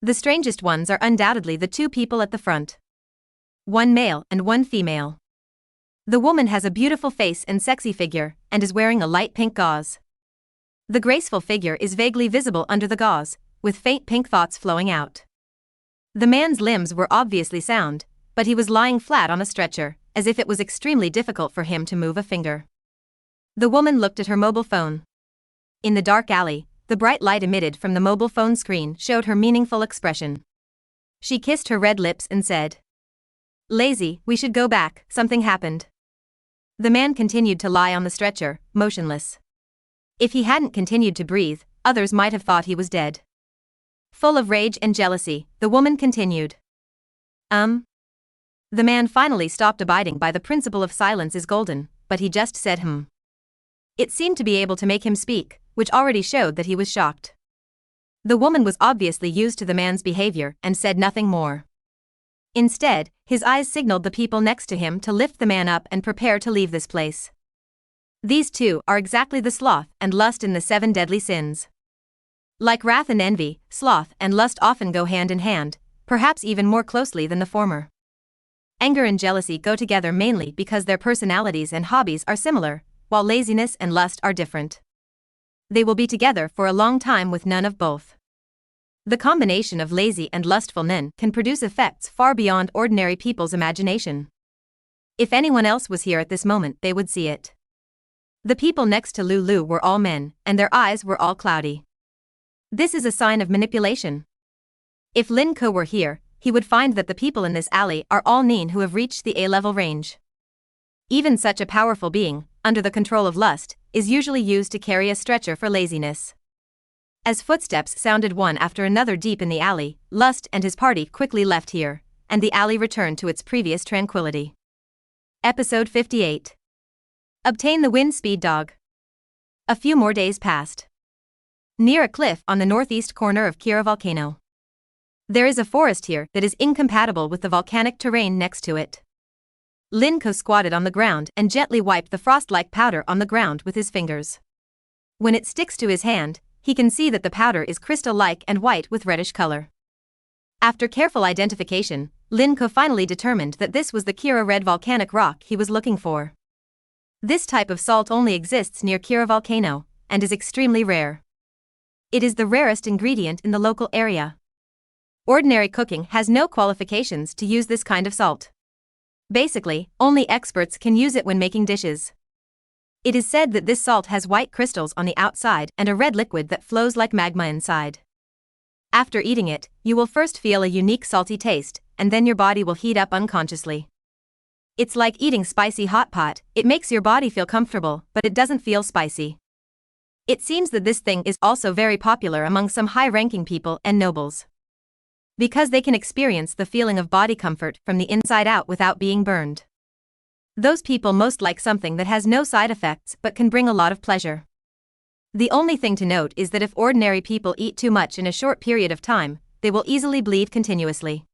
The strangest ones are undoubtedly the two people at the front. One male and one female. The woman has a beautiful face and sexy figure, and is wearing a light pink gauze. The graceful figure is vaguely visible under the gauze, with faint pink thoughts flowing out. The man's limbs were obviously sound, but he was lying flat on a stretcher, as if it was extremely difficult for him to move a finger. The woman looked at her mobile phone. In the dark alley, the bright light emitted from the mobile phone screen showed her meaningful expression. She kissed her red lips and said, "Lazy, we should go back, something happened." The man continued to lie on the stretcher, motionless. If he hadn't continued to breathe, others might have thought he was dead. Full of rage and jealousy, the woman continued. The man finally stopped abiding by the principle of silence is golden, but he just said It seemed to be able to make him speak, which already showed that he was shocked. The woman was obviously used to the man's behavior and said nothing more. Instead, his eyes signaled the people next to him to lift the man up and prepare to leave this place. These two are exactly the sloth and lust in the 7 deadly sins. Like wrath and envy, sloth and lust often go hand in hand, perhaps even more closely than the former. Anger and jealousy go together mainly because their personalities and hobbies are similar, while laziness and lust are different. They will be together for a long time with none of both. The combination of lazy and lustful Nen can produce effects far beyond ordinary people's imagination. If anyone else was here at this moment, they would see it. The people next to Lulu were all men, and their eyes were all cloudy. This is a sign of manipulation. If Lin Ke were here, he would find that the people in this alley are all Nin who have reached the A-level range. Even such a powerful being, under the control of lust, is usually used to carry a stretcher for laziness. As footsteps sounded one after another deep in the alley, Lust and his party quickly left here, and the alley returned to its previous tranquility. Episode 58. Obtain the Wind Speed Dog. A few more days passed. Near a cliff on the northeast corner of Kira Volcano. There is a forest here that is incompatible with the volcanic terrain next to it. Lin Ke squatted on the ground and gently wiped the frost-like powder on the ground with his fingers. When it sticks to his hand, he can see that the powder is crystal-like and white with reddish color. After careful identification, Lin Ke finally determined that this was the Kira red volcanic rock he was looking for. This type of salt only exists near Kira volcano, and is extremely rare. It is the rarest ingredient in the local area. Ordinary cooking has no qualifications to use this kind of salt. Basically, only experts can use it when making dishes. It is said that this salt has white crystals on the outside and a red liquid that flows like magma inside. After eating it, you will first feel a unique salty taste, and then your body will heat up unconsciously. It's like eating spicy hot pot, it makes your body feel comfortable, but it doesn't feel spicy. It seems that this thing is also very popular among some high-ranking people and nobles. Because they can experience the feeling of body comfort from the inside out without being burned. Those people most like something that has no side effects but can bring a lot of pleasure. The only thing to note is that if ordinary people eat too much in a short period of time, they will easily bleed continuously.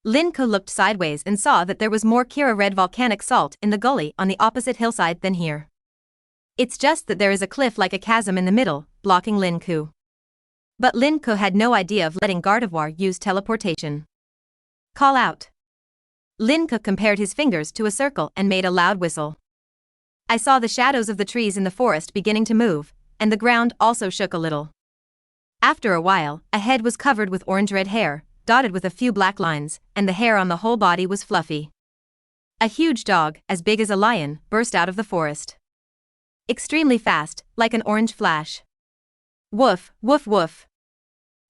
Lin Ke looked sideways and saw that there was more Kira red volcanic salt in the gully on the opposite hillside than here. It's just that there is a cliff like a chasm in the middle, blocking Lin Ke. But Lin Ke had no idea of letting Gardevoir use teleportation. Call out. Lin Ke compared his fingers to a circle and made a loud whistle. I saw the shadows of the trees in the forest beginning to move, and the ground also shook a little. After a while, a head was covered with orange-red hair, dotted with a few black lines, and the hair on the whole body was fluffy. A huge dog, as big as a lion, burst out of the forest. Extremely fast, like an orange flash. Woof, woof, woof.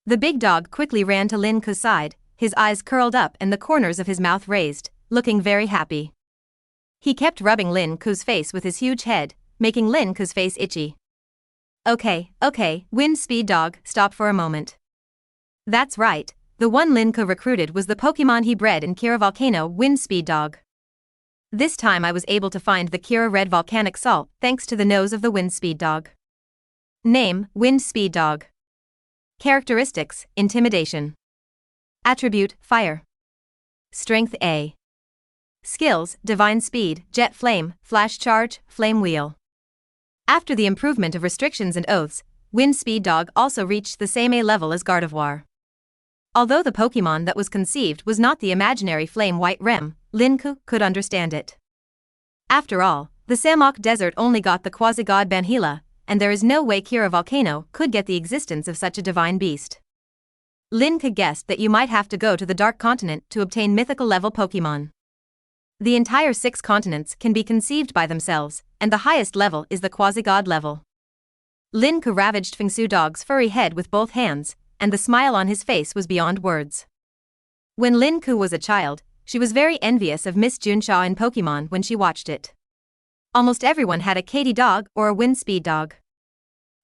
The big dog quickly ran to Lin Ke's side, his eyes curled up and the corners of his mouth raised, looking very happy. He kept rubbing Lin Ke's face with his huge head, making Lin Ke's face itchy. Okay, wind speed dog, stop for a moment. That's right, the one Lin Ke recruited was the Pokémon he bred in Kira Volcano, wind speed dog. This time I was able to find the Kira red volcanic salt thanks to the nose of the wind speed dog. Name, wind speed dog. Characteristics, intimidation. Attribute, fire. Strength A. Skills, divine speed, jet flame, flash charge, flame wheel. After the improvement of restrictions and oaths, wind speed dog also reached the same A level as Gardevoir. Although the Pokémon that was conceived was not the imaginary flame white Rem, Lin Ke could understand it. After all, the Samok Desert only got the quasi-god Banhila, and there is no way Kira Volcano could get the existence of such a divine beast. Lin Ke guessed that you might have to go to the Dark Continent to obtain mythical level Pokémon. The entire 6 continents can be conceived by themselves, and the highest level is the quasi-god level. Lin Ke ravaged Fengsu Dog's furry head with both hands, and the smile on his face was beyond words. When Lin Ke was a child, she was very envious of Miss Junshaw in Pokémon when she watched it. Almost everyone had a Katy dog or a wind speed dog.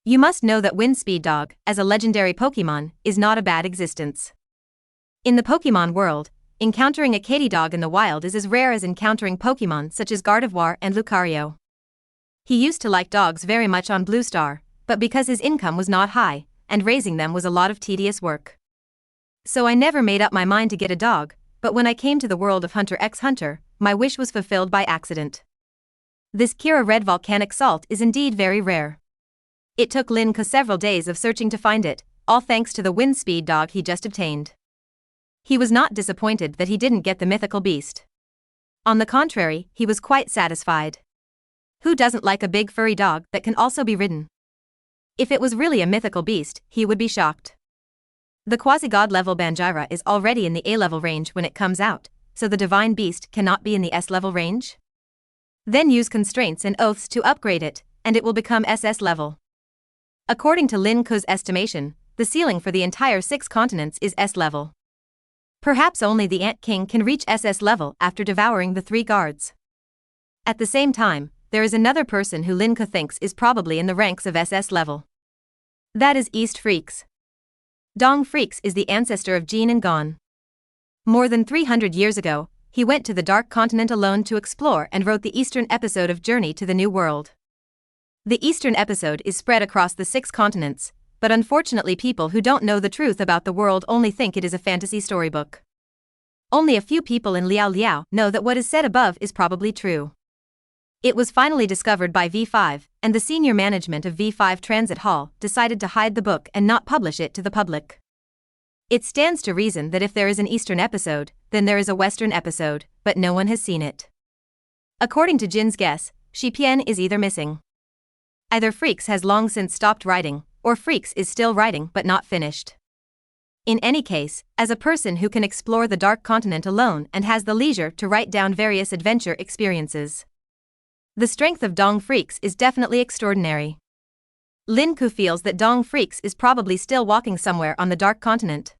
You must know that wind speed dog, as a legendary Pokémon, is not a bad existence. In the Pokémon world, encountering a Katy dog in the wild is as rare as encountering Pokémon such as Gardevoir and Lucario. He used to like dogs very much on Blue Star, but because his income was not high, and raising them was a lot of tedious work. So I never made up my mind to get a dog, but when I came to the world of Hunter x Hunter, my wish was fulfilled by accident. This Kira red volcanic salt is indeed very rare. It took Lin Ke several days of searching to find it, all thanks to the wind speed dog he just obtained. He was not disappointed that he didn't get the mythical beast. On the contrary, he was quite satisfied. Who doesn't like a big furry dog that can also be ridden? If it was really a mythical beast, he would be shocked. The quasi-god level Banjira is already in the A level range when it comes out, so the divine beast cannot be in the S level range? Then use constraints and oaths to upgrade it, and it will become SS level. According to Lin Ke's estimation, the ceiling for the entire 6 continents is S level. Perhaps only the Ant King can reach SS level after devouring the 3 guards. At the same time, there is another person who Lin Ke thinks is probably in the ranks of SS level. That is East Freaks. Dong Freaks is the ancestor of Jin and Gon. More than 300 years ago, he went to the Dark Continent alone to explore and wrote the Eastern episode of Journey to the New World. The Eastern episode is spread across the 6 continents, but unfortunately people who don't know the truth about the world only think it is a fantasy storybook. Only a few people in Liao Liao know that what is said above is probably true. It was finally discovered by V5, and the senior management of V5 Transit Hall decided to hide the book and not publish it to the public. It stands to reason that if there is an Eastern episode, then there is a Western episode, but no one has seen it. According to Jin's guess, Shi Pian is either missing. Either Freaks has long since stopped writing, or Freaks is still writing but not finished. In any case, as a person who can explore the Dark Continent alone and has the leisure to write down various adventure experiences, the strength of Dong Freaks is definitely extraordinary. Lin Ke feels that Dong Freaks is probably still walking somewhere on the Dark Continent.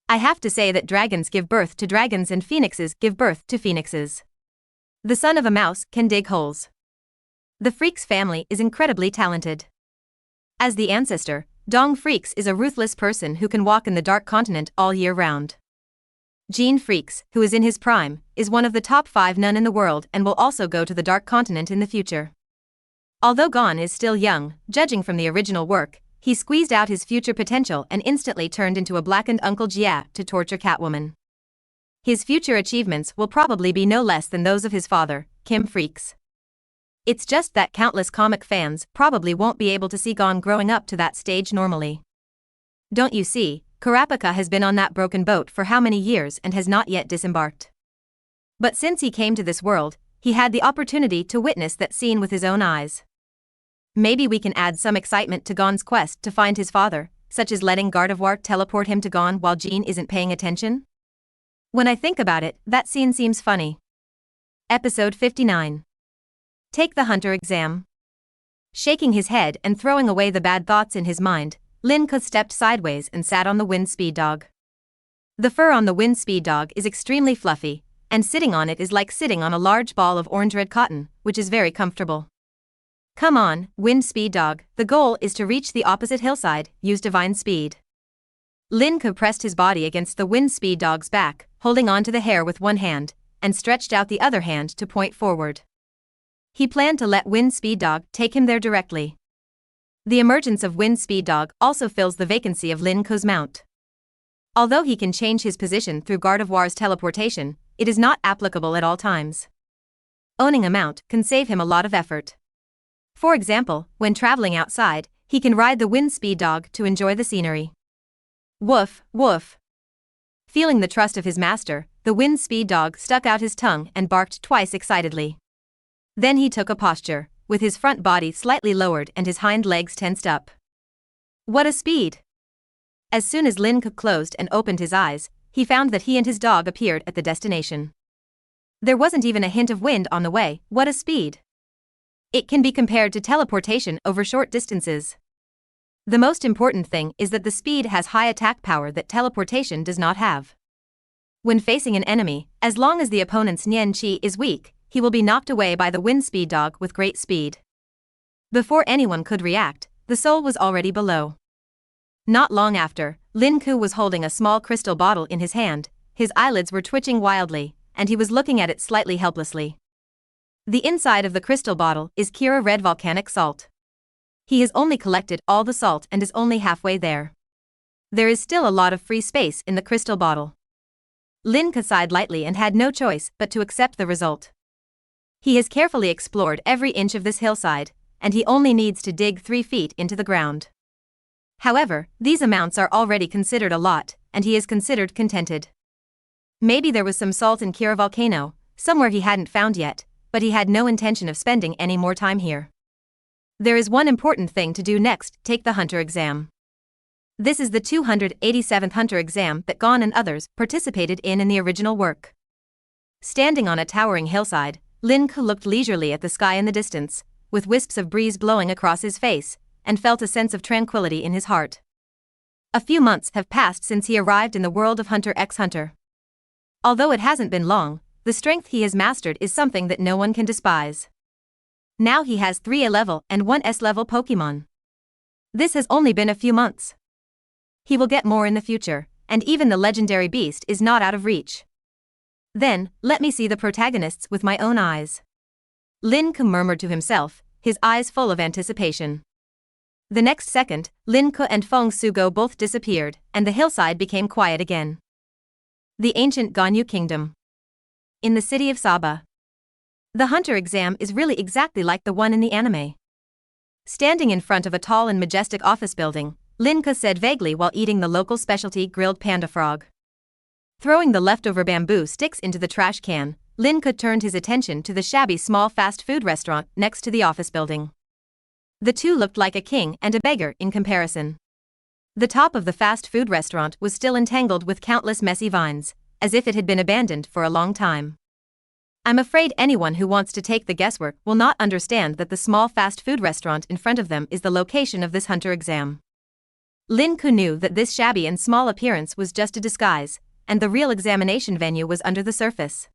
I have to say that dragons give birth to dragons and phoenixes give birth to phoenixes. The son of a mouse can dig holes. The Freaks family is incredibly talented. As the ancestor, Dong Freaks is a ruthless person who can walk in the Dark Continent all year round. Jean Freaks, who is in his prime, is one of the top 5 nun in the world and will also go to the Dark Continent in the future. Although Gon is still young, judging from the original work, he squeezed out his future potential and instantly turned into a blackened Uncle Jia to torture Catwoman. His future achievements will probably be no less than those of his father, Kim Freaks. It's just that countless comic fans probably won't be able to see Gon growing up to that stage normally. Don't you see, Kurapika has been on that broken boat for how many years and has not yet disembarked. But since he came to this world, he had the opportunity to witness that scene with his own eyes. Maybe we can add some excitement to Gon's quest to find his father, such as letting Gardevoir teleport him to Gon while Jean isn't paying attention? When I think about it, that scene seems funny. Episode 59. Take the Hunter exam. Shaking his head and throwing away the bad thoughts in his mind, Lin Ke stepped sideways and sat on the wind speed dog. The fur on the wind speed dog is extremely fluffy, and sitting on it is like sitting on a large ball of orange red cotton, which is very comfortable. Come on, wind speed dog, the goal is to reach the opposite hillside, use divine speed. Lin Ke pressed his body against the wind speed dog's back, holding on to the hair with one hand, and stretched out the other hand to point forward. He planned to let Wind Speed Dog take him there directly. The emergence of Wind Speed Dog also fills the vacancy of Lin Ke's mount. Although he can change his position through Gardevoir's teleportation, it is not applicable at all times. Owning a mount can save him a lot of effort. For example, when traveling outside, he can ride the Wind Speed Dog to enjoy the scenery. Woof, woof. Feeling the trust of his master, the Wind Speed Dog stuck out his tongue and barked twice excitedly. Then he took a posture, with his front body slightly lowered and his hind legs tensed up. What a speed! As soon as Lin Ke closed and opened his eyes, he found that he and his dog appeared at the destination. There wasn't even a hint of wind on the way. What a speed! It can be compared to teleportation over short distances. The most important thing is that the speed has high attack power that teleportation does not have. When facing an enemy, as long as the opponent's Nian Qi is weak, he will be knocked away by the Wind Speed Dog with great speed. Before anyone could react, the soul was already below. Not long after, Lin Ke was holding a small crystal bottle in his hand, his eyelids were twitching wildly, and he was looking at it slightly helplessly. The inside of the crystal bottle is Kira red volcanic salt. He has only collected all the salt and is only halfway there. There is still a lot of free space in the crystal bottle. Lin Ke sighed lightly and had no choice but to accept the result. He has carefully explored every inch of this hillside, and he only needs to dig 3 feet into the ground. However, these amounts are already considered a lot, and he is considered contented. Maybe there was some salt in Kira volcano, somewhere he hadn't found yet, but he had no intention of spending any more time here. There is one important thing to do next: take the Hunter exam. This is the 287th Hunter exam that Gon and others participated in the original work. Standing on a towering hillside, Lin Ke looked leisurely at the sky in the distance, with wisps of breeze blowing across his face, and felt a sense of tranquility in his heart. A few months have passed since he arrived in the world of Hunter x Hunter. Although it hasn't been long, the strength he has mastered is something that no one can despise. Now he has 3 A-level and 1 S-level Pokémon. This has only been a few months. He will get more in the future, and even the legendary beast is not out of reach. Then, let me see the protagonists with my own eyes. Lin Ke murmured to himself, his eyes full of anticipation. The next second, Lin Ke and Feng Sugo both disappeared, and the hillside became quiet again. The ancient Ganyu Kingdom. In the city of Saba. The Hunter exam is really exactly like the one in the anime. Standing in front of a tall and majestic office building, Lin Ke said vaguely while eating the local specialty grilled panda frog. Throwing the leftover bamboo sticks into the trash can, Lin Ke turned his attention to the shabby small fast food restaurant next to the office building. The two looked like a king and a beggar in comparison. The top of the fast food restaurant was still entangled with countless messy vines, as if it had been abandoned for a long time. I'm afraid anyone who wants to take the guesswork will not understand that the small fast food restaurant in front of them is the location of this hunter exam. Lin Ke knew that this shabby and small appearance was just a disguise, and the real examination venue was under the surface.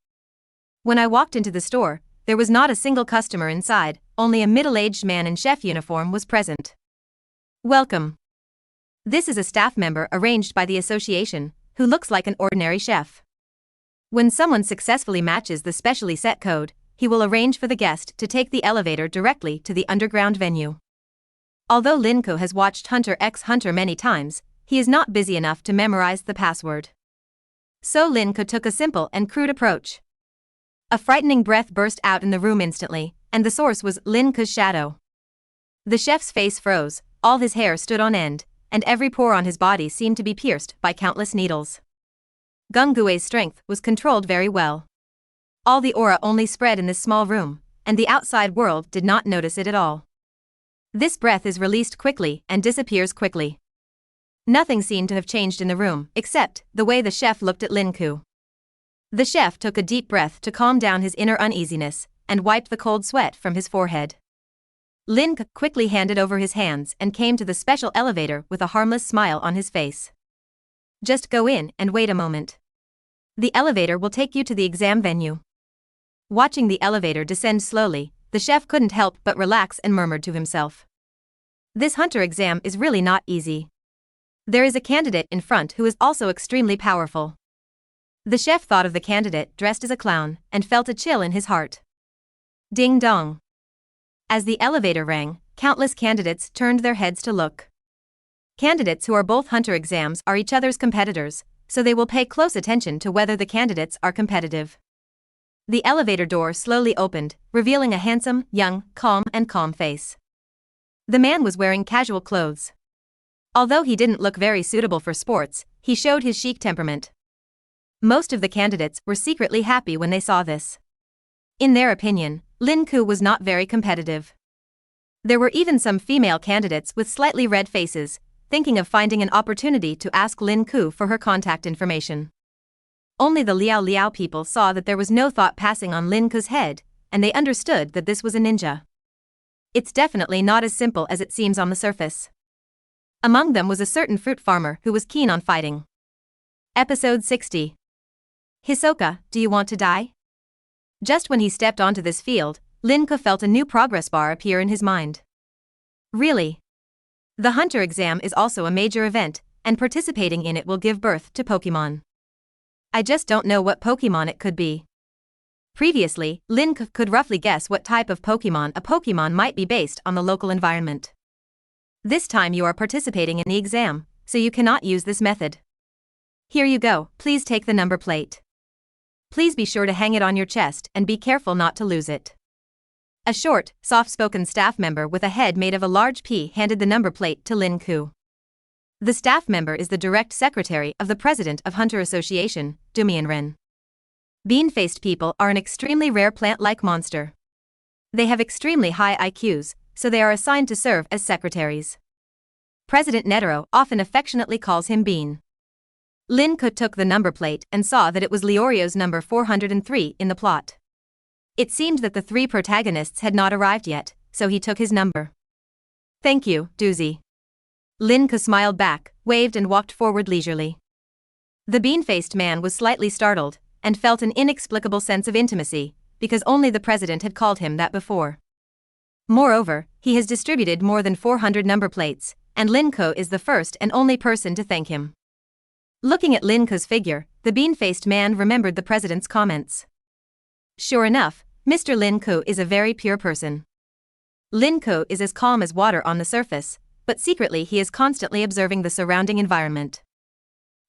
When I walked into the store, there was not a single customer inside, only a middle-aged man in chef uniform was present. Welcome. This is a staff member arranged by the association, who looks like an ordinary chef. When someone successfully matches the specially set code, he will arrange for the guest to take the elevator directly to the underground venue. Although Lin Ke has watched Hunter x Hunter many times, he is not busy enough to memorize the password. So Lin Ke took a simple and crude approach. A frightening breath burst out in the room instantly, and the source was Lin Ke's shadow. The chef's face froze, all his hair stood on end, and every pore on his body seemed to be pierced by countless needles. Gungue's strength was controlled very well. All the aura only spread in this small room, and the outside world did not notice it at all. This breath is released quickly and disappears quickly. Nothing seemed to have changed in the room, except the way the chef looked at Lin Ke. The chef took a deep breath to calm down his inner uneasiness, and wiped the cold sweat from his forehead. Lin Ke quickly handed over his hands and came to the special elevator with a harmless smile on his face. Just go in and wait a moment. The elevator will take you to the exam venue. Watching the elevator descend slowly, the chef couldn't help but relax and murmured to himself. This hunter exam is really not easy. There is a candidate in front who is also extremely powerful. The chef thought of the candidate dressed as a clown and felt a chill in his heart. Ding dong. As the elevator rang, countless candidates turned their heads to look. Candidates who are both hunter exams are each other's competitors, so they will pay close attention to whether the candidates are competitive. The elevator door slowly opened, revealing a handsome, young, calm face. The man was wearing casual clothes. Although he didn't look very suitable for sports, he showed his chic temperament. Most of the candidates were secretly happy when they saw this. In their opinion, Lin Ke was not very competitive. There were even some female candidates with slightly red faces, thinking of finding an opportunity to ask Lin Ke for her contact information. Only the Liao Liao people saw that there was no thought passing on Lin Ke's head, and they understood that this was a ninja. It's definitely not as simple as it seems on the surface. Among them was a certain fruit farmer who was keen on fighting. Episode 60. Hisoka, do you want to die? Just when he stepped onto this field, Lin Ke felt a new progress bar appear in his mind. Really? The hunter exam is also a major event, and participating in it will give birth to Pokémon. I just don't know what Pokémon it could be. Previously, Lin Ke could roughly guess what type of Pokémon a Pokémon might be based on the local environment. This time you are participating in the exam, so you cannot use this method. Here you go, please take the number plate. Please be sure to hang it on your chest and be careful not to lose it. A short, soft-spoken staff member with a head made of a large P handed the number plate to Lin Ke. The staff member is the direct secretary of the president of Hunter Association, Dumianren. Bean-faced people are an extremely rare plant-like monster. They have extremely high IQs, so they are assigned to serve as secretaries. President Netero often affectionately calls him Bean. Lin Ke took the number plate and saw that it was Leorio's number 403 in the plot. It seemed that the three protagonists had not arrived yet, so he took his number. Thank you, Doozy. Lin Ke smiled back, waved and walked forward leisurely. The bean-faced man was slightly startled, and felt an inexplicable sense of intimacy, because only the president had called him that before. Moreover, he has distributed more than 400 number plates, and Lin Ke is the first and only person to thank him. Looking at Lin Ke's figure, the bean-faced man remembered the president's comments. Sure enough, Mr. Lin Ke is a very pure person. Lin Ke is as calm as water on the surface, but secretly he is constantly observing the surrounding environment.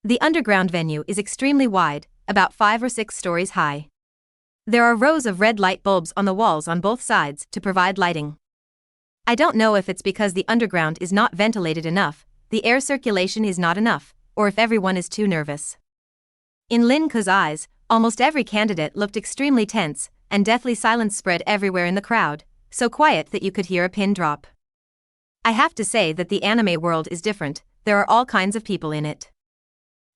The underground venue is extremely wide, about 5 or 6 stories high. There are rows of red light bulbs on the walls on both sides to provide lighting. I don't know if it's because the underground is not ventilated enough, the air circulation is not enough, or if everyone is too nervous. In Lin Ke's eyes, almost every candidate looked extremely tense, and deathly silence spread everywhere in the crowd, so quiet that you could hear a pin drop. I have to say that the anime world is different, there are all kinds of people in it.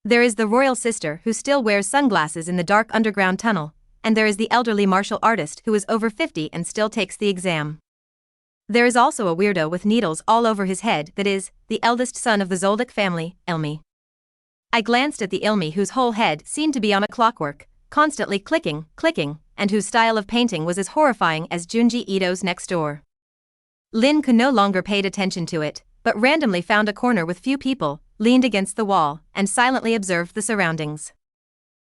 There is the royal sister who still wears sunglasses in the dark underground tunnel, and there is the elderly martial artist who is over 50 and still takes the exam. There is also a weirdo with needles all over his head that is, the eldest son of the Zoldyck family, Ilmi. I glanced at the Ilmi whose whole head seemed to be on a clockwork, constantly clicking, and whose style of painting was as horrifying as Junji Ito's next door. Lin Ke no longer paid attention to it, but randomly found a corner with few people, leaned against the wall, and silently observed the surroundings.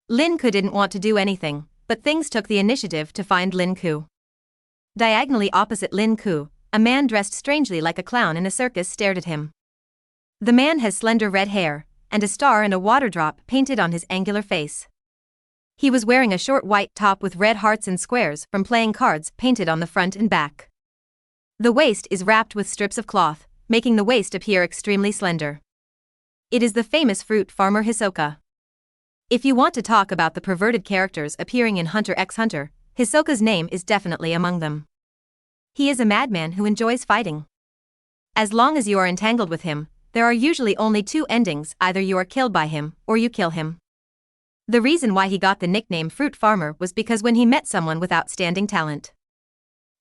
Lin Ke didn't want to do anything, but things took the initiative to find Lin Ke. Diagonally opposite Lin Ke, a man dressed strangely like a clown in a circus stared at him. The man has slender red hair, and a star and a water drop painted on his angular face. He was wearing a short white top with red hearts and squares from playing cards painted on the front and back. The waist is wrapped with strips of cloth, making the waist appear extremely slender. It is the famous fruit farmer Hisoka. If you want to talk about the perverted characters appearing in Hunter x Hunter, Hisoka's name is definitely among them. He is a madman who enjoys fighting. As long as you are entangled with him, there are usually only two endings: either you are killed by him, or you kill him. The reason why he got the nickname Fruit Farmer was because when he met someone with outstanding talent.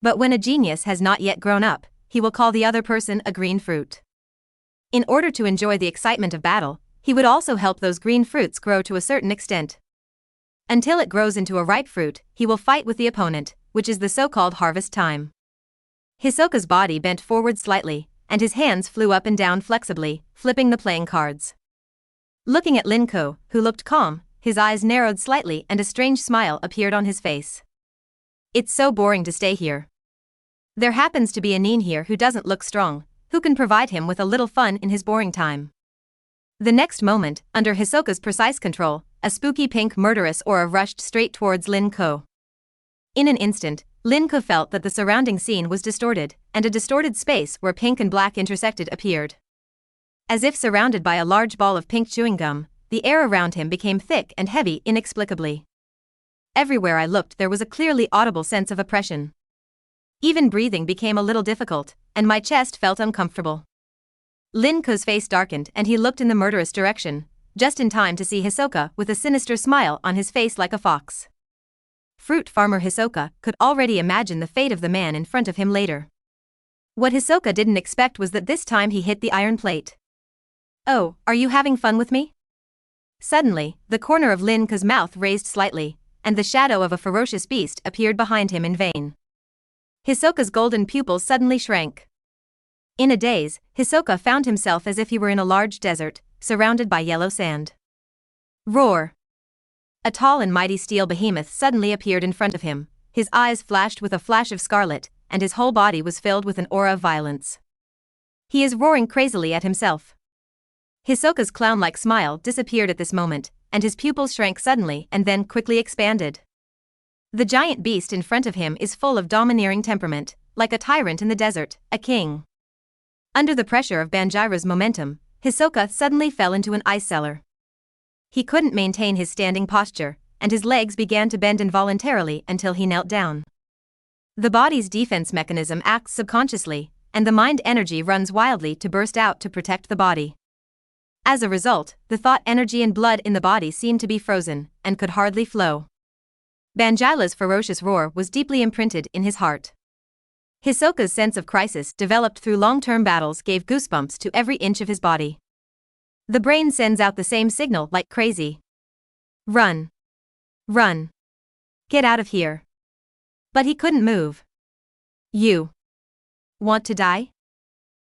But when a genius has not yet grown up, he will call the other person a green fruit. In order to enjoy the excitement of battle, he would also help those green fruits grow to a certain extent. Until it grows into a ripe fruit, he will fight with the opponent, which is the so-called harvest time. Hisoka's body bent forward slightly, and his hands flew up and down flexibly, flipping the playing cards. Looking at Lin Ke, who looked calm, his eyes narrowed slightly and a strange smile appeared on his face. It's so boring to stay here. There happens to be a nin here who doesn't look strong, who can provide him with a little fun in his boring time. The next moment, under Hisoka's precise control, a spooky pink murderous aura rushed straight towards Lin Ke. In an instant, Lin Ke felt that the surrounding scene was distorted, and a distorted space where pink and black intersected appeared. As if surrounded by a large ball of pink chewing gum, the air around him became thick and heavy inexplicably. Everywhere I looked there was a clearly audible sense of oppression. Even breathing became a little difficult, and my chest felt uncomfortable. Lin Ke's face darkened and he looked in the murderous direction, just in time to see Hisoka with a sinister smile on his face like a fox. Fruit farmer Hisoka could already imagine the fate of the man in front of him later. What Hisoka didn't expect was that this time he hit the iron plate. "Oh, are you having fun with me?" Suddenly, the corner of Lin Ke's mouth raised slightly, and the shadow of a ferocious beast appeared behind him in vain. Hisoka's golden pupils suddenly shrank. In a daze, Hisoka found himself as if he were in a large desert, surrounded by yellow sand. Roar! A tall and mighty steel behemoth suddenly appeared in front of him, his eyes flashed with a flash of scarlet, and his whole body was filled with an aura of violence. He is roaring crazily at himself. Hisoka's clown-like smile disappeared at this moment, and his pupils shrank suddenly and then quickly expanded. The giant beast in front of him is full of domineering temperament, like a tyrant in the desert, a king. Under the pressure of Banjira's momentum, Hisoka suddenly fell into an ice cellar. He couldn't maintain his standing posture, and his legs began to bend involuntarily until he knelt down. The body's defense mechanism acts subconsciously, and the mind energy runs wildly to burst out to protect the body. As a result, the thought energy and blood in the body seemed to be frozen, and could hardly flow. Banjira's ferocious roar was deeply imprinted in his heart. Hisoka's sense of crisis developed through long-term battles gave goosebumps to every inch of his body. The brain sends out the same signal like crazy. Run! Run! Get out of here! But he couldn't move. You want to die?